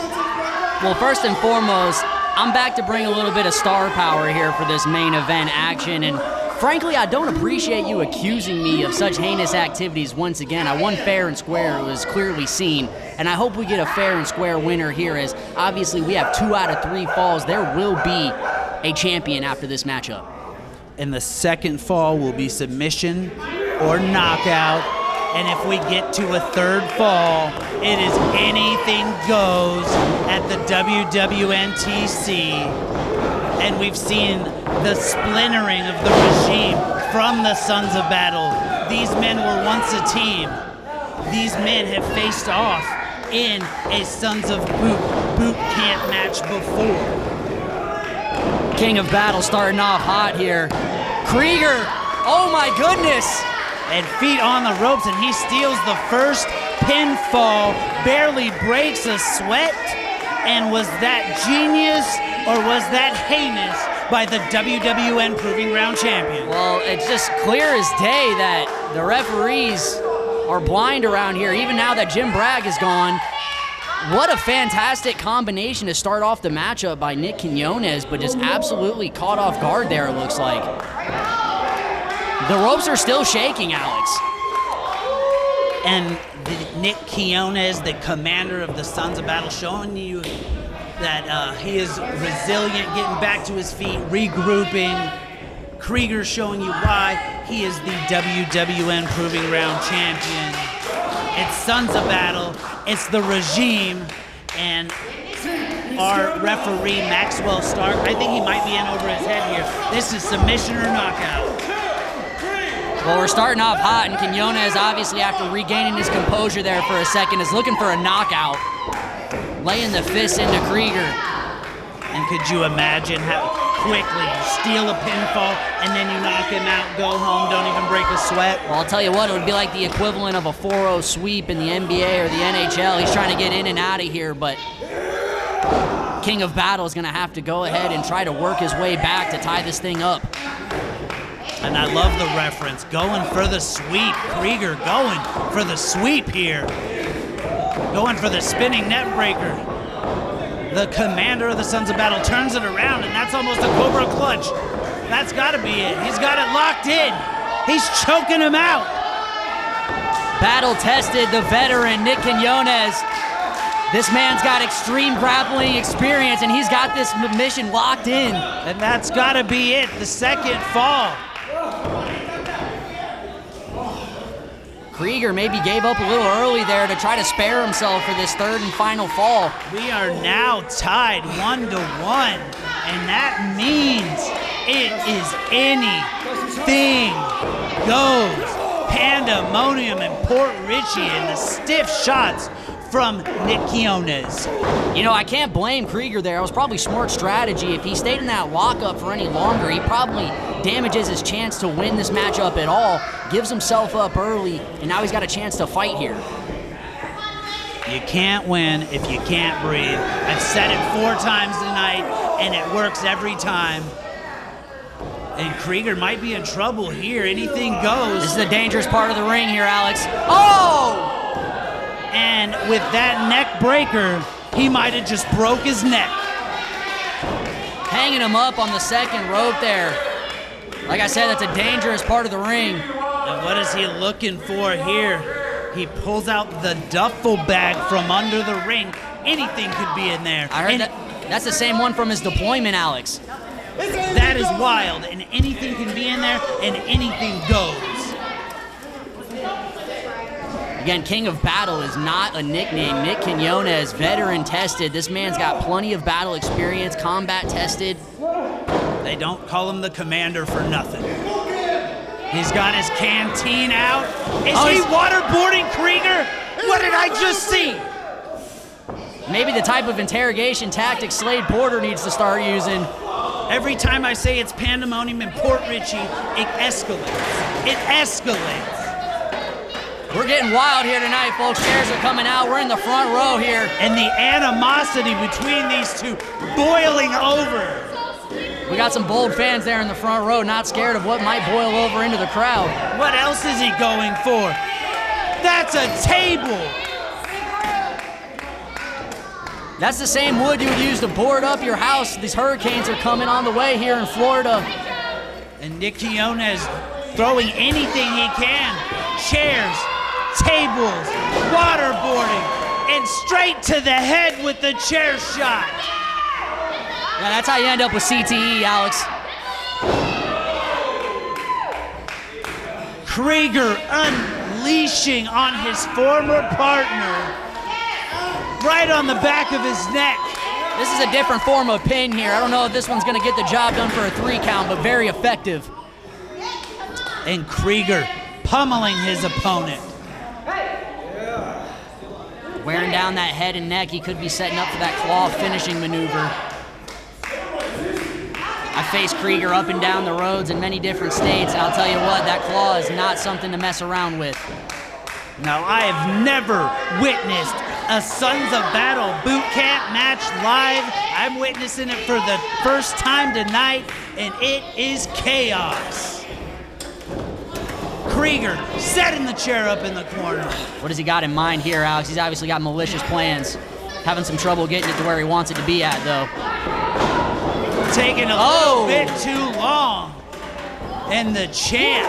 Well, first and foremost, I'm back to bring a little bit of star power here for this main event action, and frankly, I don't appreciate you accusing me of such heinous activities once again. I won fair and square, it was clearly seen, and I hope we get a fair and square winner here, as obviously we have 2 out of 3 falls. There will be a champion after this matchup. And the second fall will be submission or knockout. And if we get to a third fall, it is anything goes at the WWNTC. And we've seen the splintering of the regime from the Sons of Battle. These men were once a team. These men have faced off in a Sons of boot camp match before. King of Battle starting off hot here. Krieger, oh my goodness! And feet on the ropes, and he steals the first pinfall, barely breaks a sweat. And was that genius or was that heinous by the WWN Proving Ground champion? Well, it's just clear as day that the referees are blind around here, even now that Jim Bragg is gone. What a fantastic combination to start off the matchup by Nick Quinones, but just absolutely caught off guard there, it looks like. The ropes are still shaking, Alex. And Nick Quinones, the commander of the Sons of Battle, showing you that he is resilient, getting back to his feet, regrouping. Krieger showing you why he is the WWN Proving Ground champion. It's Sons of Battle, it's the regime, and our referee, Maxwell Stark, I think he might be in over his head here. This is submission or knockout. Well, we're starting off hot, and Quinones, obviously, after regaining his composure there for a second, is looking for a knockout, laying the fist into Krieger. And could you imagine how quickly you steal a pinfall and then you knock him out, go home, don't even break a sweat? Well, I'll tell you what, it would be like the equivalent of a 4-0 sweep in the NBA or the NHL. He's trying to get in and out of here, but King of Battle is going to have to go ahead and try to work his way back to tie this thing up. And I love the reference, going for the sweep. Krieger going for the sweep here. Going for the spinning net breaker. The commander of the Sons of Battle turns it around, and that's almost a Cobra clutch. That's got to be it. He's got it locked in. He's choking him out. Battle tested, the veteran, Nick Quinones. This man's got extreme grappling experience, and he's got this mission locked in. And that's got to be it, the second fall. Krieger maybe gave up a little early there to try to spare himself for this third and final fall. We are now tied 1-1, and that means it is anything goes. Pandemonium in Port Richey and the stiff shots from Nick Quinones. You know, I can't blame Krieger there. It was probably smart strategy. If he stayed in that lockup for any longer, he probably damages his chance to win this matchup at all, gives himself up early, and now he's got a chance to fight here. You can't win if you can't breathe. I've said it 4 times tonight, and it works every time. And Krieger might be in trouble here. Anything goes. This is the dangerous part of the ring here, Alex. Oh! And with that neck breaker, he might have just broke his neck. Hanging him up on the second rope there. Like I said, that's a dangerous part of the ring. And what is he looking for here? He pulls out the duffel bag from under the ring. Anything could be in there. I heard that's the same one from his deployment, Alex. That is wild, and anything can be in there, and anything goes. Again, King of Battle is not a nickname. Nick Quinones, veteran tested. This man's got plenty of battle experience, combat tested. They don't call him the commander for nothing. He's got his canteen out. Is he waterboarding Krieger? What did I just see? Maybe the type of interrogation tactic Slade Porter needs to start using. Every time I say it's pandemonium in Port Richey, it escalates. It escalates. We're getting wild here tonight, folks. Chairs are coming out. We're in the front row here. And the animosity between these two boiling over. We got some bold fans there in the front row, not scared of what might boil over into the crowd. What else is he going for? That's a table. That's the same wood you would use to board up your house. These hurricanes are coming on the way here in Florida. And Nick Quinones throwing anything he can. Chairs, tables, waterboarding, and straight to the head with the chair shot. Yeah, that's how you end up with CTE, Alex. Krieger unleashing on his former partner right on the back of his neck. This is a different form of pin here. I don't know if this one's gonna get the job done for a 3 count, but very effective. And Krieger pummeling his opponent. Wearing down that head and neck, he could be setting up for that claw finishing maneuver. I faced Krieger up and down the roads in many different states. I'll tell you what, that claw is not something to mess around with. Now, I have never witnessed a Sons of Battle boot camp match live. I'm witnessing it for the first time tonight, and it is chaos. Krieger setting the chair up in the corner. What has he got in mind here, Alex? He's obviously got malicious plans. Having some trouble getting it to where he wants it to be at, though. Taking a little bit too long. And the champ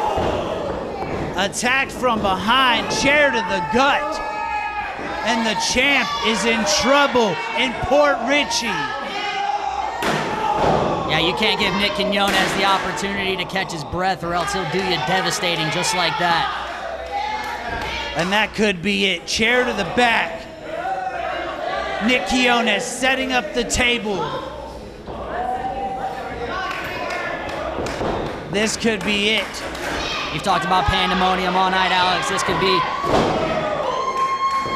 attacked from behind, chair to the gut. And the champ is in trouble in Port Richey. Yeah, you can't give Nick Quinones the opportunity to catch his breath or else he'll do you devastating just like that. And that could be it. Chair to the back. Nick Quinones setting up the table. This could be it. You've talked about pandemonium all night, Alex. This could be.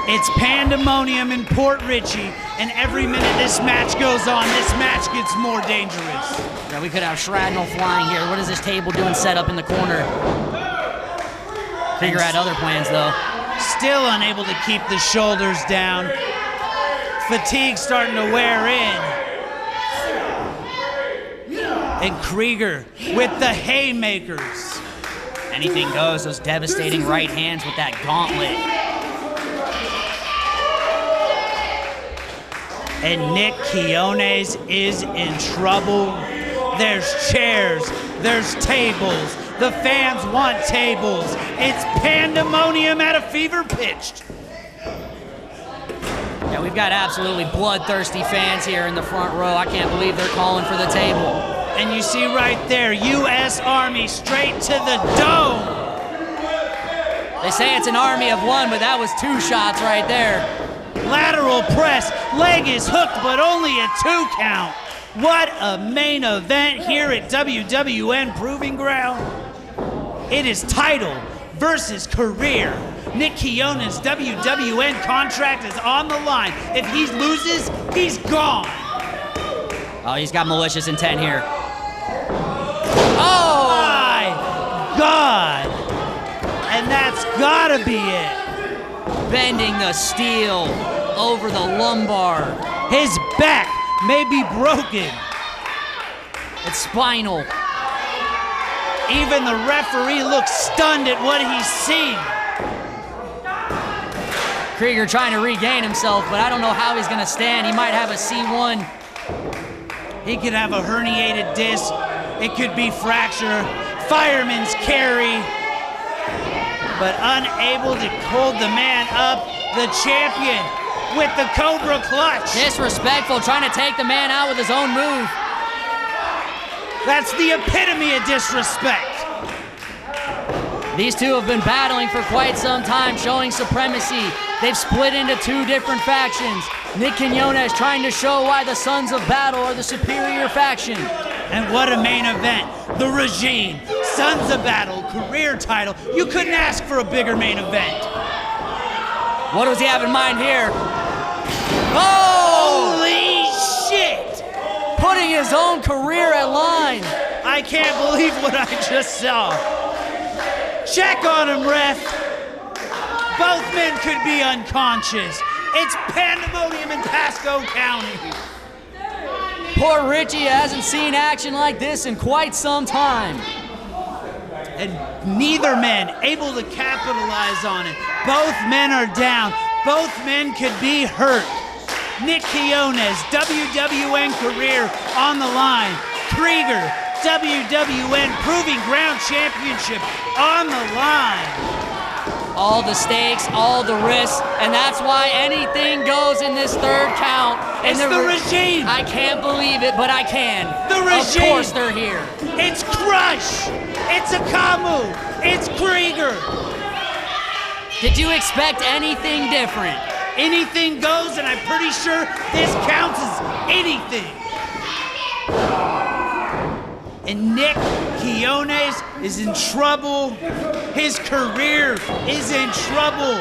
It's pandemonium in Port Richey, and every minute this match goes on, this match gets more dangerous. Yeah, we could have shrapnel flying here. What is this table doing set up in the corner? Krieger had other plans, though. Still unable to keep the shoulders down. Fatigue starting to wear in. And Krieger with the haymakers. Anything goes, those devastating right hands with that gauntlet. And Nick Quinones is in trouble. There's chairs, there's tables. The fans want tables. It's pandemonium at a fever pitch. Yeah, we've got absolutely bloodthirsty fans here in the front row. I can't believe they're calling for the table. And you see right there, U.S. Army straight to the dome. They say it's an army of one, but that was 2 shots right there. Lateral press, leg is hooked, but only a 2 count. What a main event here at WWN Proving Ground. It is title versus career. Nick Quinones' WWN contract is on the line. If he loses, he's gone. Oh, he's got malicious intent here. Oh! My God! And that's gotta be it. Bending the steel over the lumbar. His back may be broken. It's spinal. Even the referee looks stunned at what he's seeing. Krieger trying to regain himself, but I don't know how he's gonna stand. He might have a C1. He could have a herniated disc. It could be fracture. Fireman's carry. But unable to hold the man up. The champion with the Cobra clutch. Disrespectful, trying to take the man out with his own move. That's the epitome of disrespect. These two have been battling for quite some time, showing supremacy. They've split into 2 different factions. Nick Quinones trying to show why the Sons of Battle are the superior faction. And what a main event. The regime, Sons of Battle, career title. You couldn't ask for a bigger main event. What does he have in mind here? Oh! Holy shit! Putting his own career at line. I can't believe what I just saw. Check on him, ref. Both men could be unconscious. It's pandemonium in Pasco County. Port Richey hasn't seen action like this in quite some time. And neither man able to capitalize on it. Both men are down. Both men could be hurt. Nick Quinones, WWN career on the line. Krieger, WWN Proving Ground Championship on the line. All the stakes, all the risks, and that's why anything goes in this 3rd count. It's the regime. I can't believe it, but I can. The regime. Of course they're here. It's Crush. It's Akamu. It's Krieger. Did you expect anything different? Anything goes, and I'm pretty sure this counts as anything. And Nick Quinones is in trouble. His career is in trouble.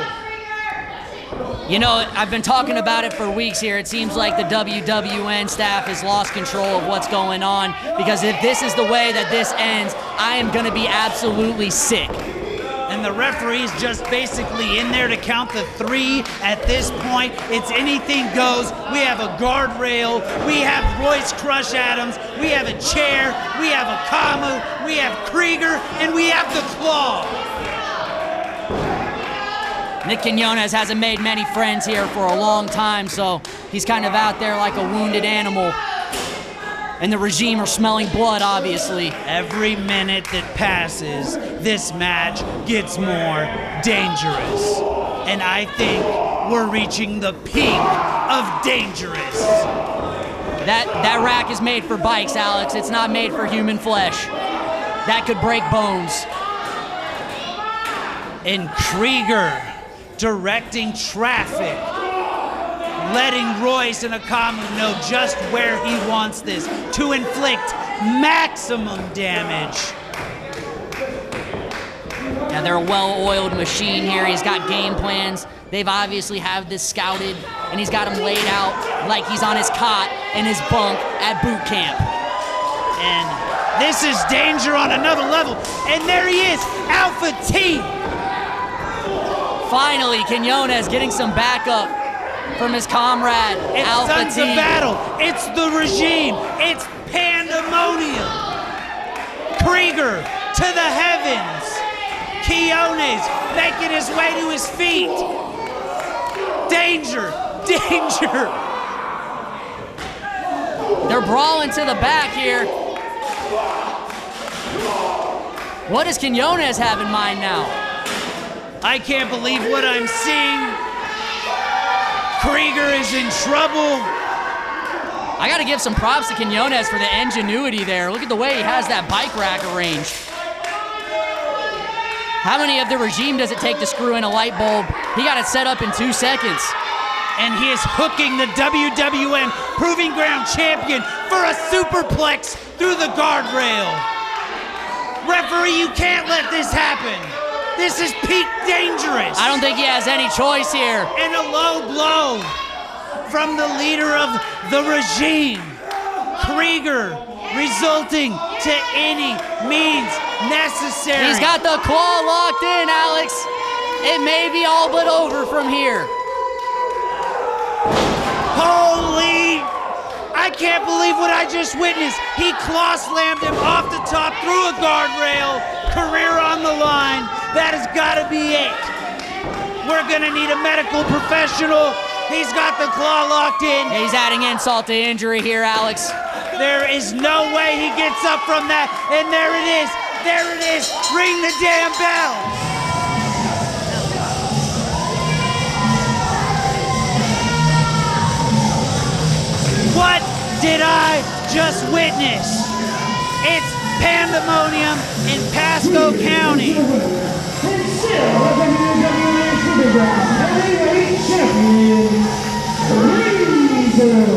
You know, I've been talking about it for weeks here. It seems like the WWN staff has lost control of what's going on, because if this is the way that this ends, I am going to be absolutely sick. and the referee's just basically in there to count the 3 at this point. It's anything goes. We have a guardrail, we have Royce Crush Adams, we have a chair, we have Akamu, we have Krieger, and we have the claw. Nick Quinones hasn't made many friends here for a long time, so he's kind of out there like a wounded animal. And the regime are smelling blood, obviously. Every minute that passes, this match gets more dangerous. And I think we're reaching the peak of dangerous. That rack is made for bikes, Alex. It's not made for human flesh. That could break bones. And Krieger directing traffic, letting Royce and Akamu know just where he wants this to inflict maximum damage. Yeah, they're a well-oiled machine here. He's got game plans. They've obviously have this scouted, and he's got him laid out like he's on his cot in his bunk at boot camp. And this is danger on another level. And there he is, Alpha T. Finally, Quinones getting some backup from his comrade, it's Alpha Sons T. of Battle. It's the regime. It's pandemonium. Krieger to the heavens. Quinones making his way to his feet. Danger, danger. They're brawling to the back here. What does Quinones have in mind now? I can't believe what I'm seeing. Krieger is in trouble. I gotta give some props to Quinones for the ingenuity there. Look at the way he has that bike rack arranged. How many of the regime does it take to screw in a light bulb? He got it set up in 2 seconds. And he is hooking the WWN Proving Ground champion for a superplex through the guardrail. Referee, you can't let this happen. This is peak dangerous. I don't think he has any choice here. And a low blow from the leader of the regime, Krieger, resulting to any means necessary. He's got the claw locked in, Alex. It may be all but over from here. Holy, I can't believe what I just witnessed. He claw slammed him off the top through a guardrail, career on the line. That has got to be it. We're gonna need a medical professional. He's got the claw locked in. He's adding insult to injury here, Alex. There is no way he gets up from that. And there it is. There it is. Ring the damn bell. What did I just witness? It's pandemonium in Pasco County. And still, WWN Proving Ground heavyweight champion, Krieger.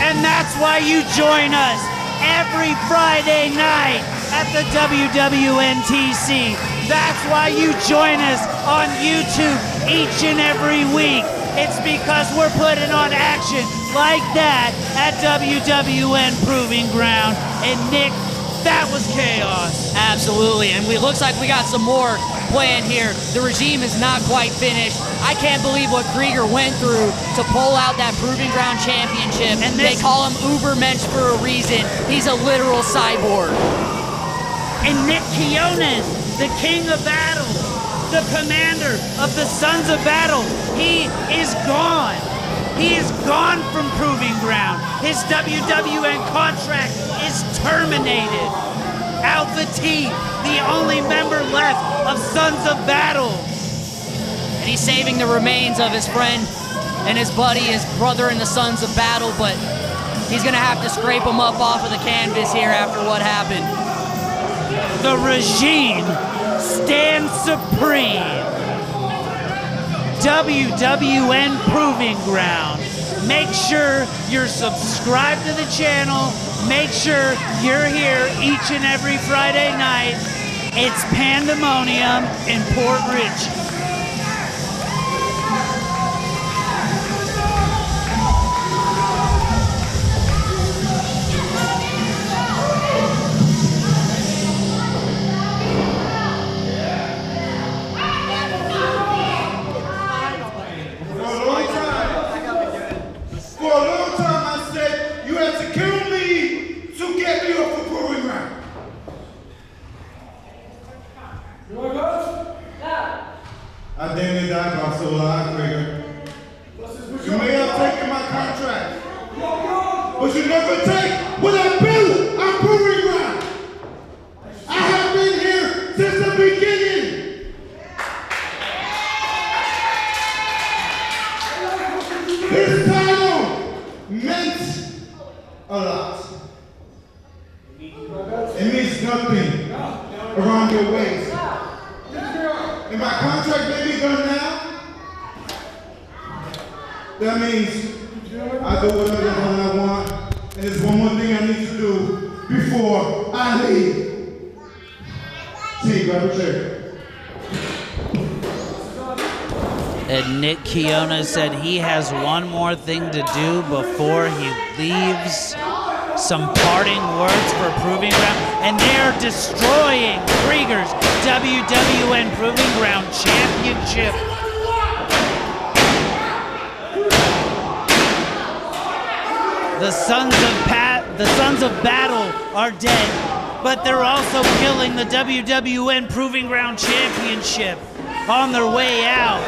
And that's why you join us every Friday night at the WWNTC. That's why you join us on YouTube each and every week. It's because we're putting on action like that at WWN Proving Ground. And Nick, that was chaos. Absolutely, and it looks like we got some more planned here. The regime is not quite finished. I can't believe what Krieger went through to pull out that Proving Ground championship. And they call him Ubermensch for a reason. He's a literal cyborg. And Nick Quinones, the king of battle, the commander of the Sons of Battle, he is gone. He is gone from Proving Ground. His WWN contract is terminated. Alpha T, the only member left of Sons of Battle. And he's saving the remains of his friend and his buddy, his brother in the Sons of Battle, but he's gonna have to scrape him up off of the canvas here after what happened. The regime stands supreme. WWN Proving Ground. Make sure you're subscribed to the channel. Make sure you're here each and every Friday night. It's pandemonium in Port Richey. It means nothing around your waist. And my contract may be done now. That means I do whatever the hell I want. And there's one more thing I need to do before I leave. See, grab a chair. And Nick Quinones said he has one more thing to do before he leaves. Some parting words for Proving Ground. And they're destroying Krieger's WWN Proving Ground Championship. The Sons of Battle are dead, but they're also killing the WWN Proving Ground Championship on their way out.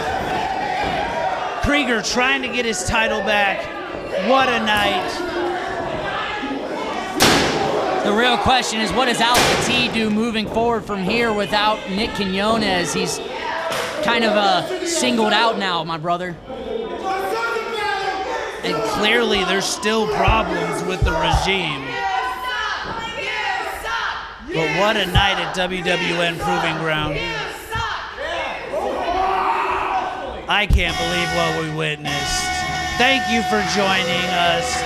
Krieger trying to get his title back. What a night. The real question is, what does Alpha T do moving forward from here without Nick Quinones? He's kind of singled out now, my brother. And clearly there's still problems with the regime. But what a night at WWN Proving Ground. I can't believe what we witnessed. Thank you for joining us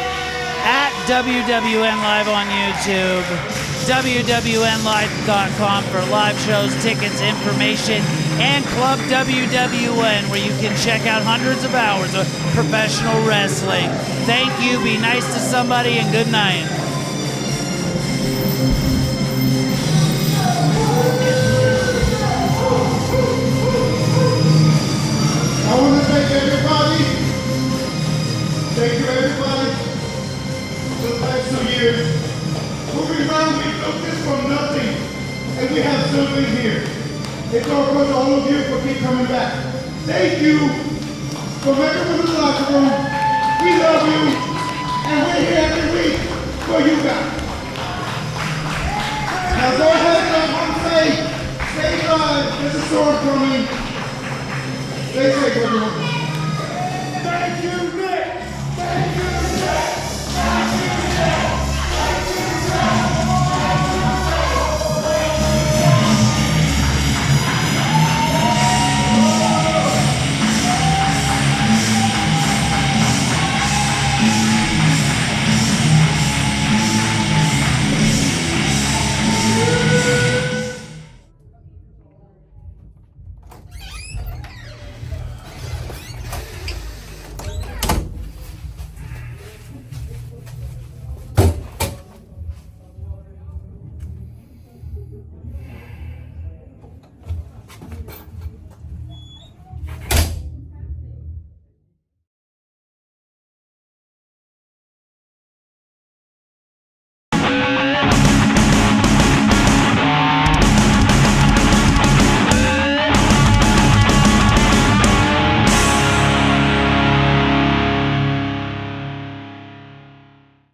at WWNLive on YouTube, WWNLive.com for live shows, tickets, information, and Club WWN, where you can check out hundreds of hours of professional wrestling. Thank you, be nice to somebody, and good night. I want to thank everybody. Thank you, everybody. For the past 2 years. Moving around, we built this from nothing. And we have something here. It's all because of all of you for keep coming back. Thank you from everyone in the locker room. We love you. And we're here every week for you guys. Now go ahead and home safe. Stay alive. There's a storm coming. Stay safe, everyone. Thank you, Nick. Thank you.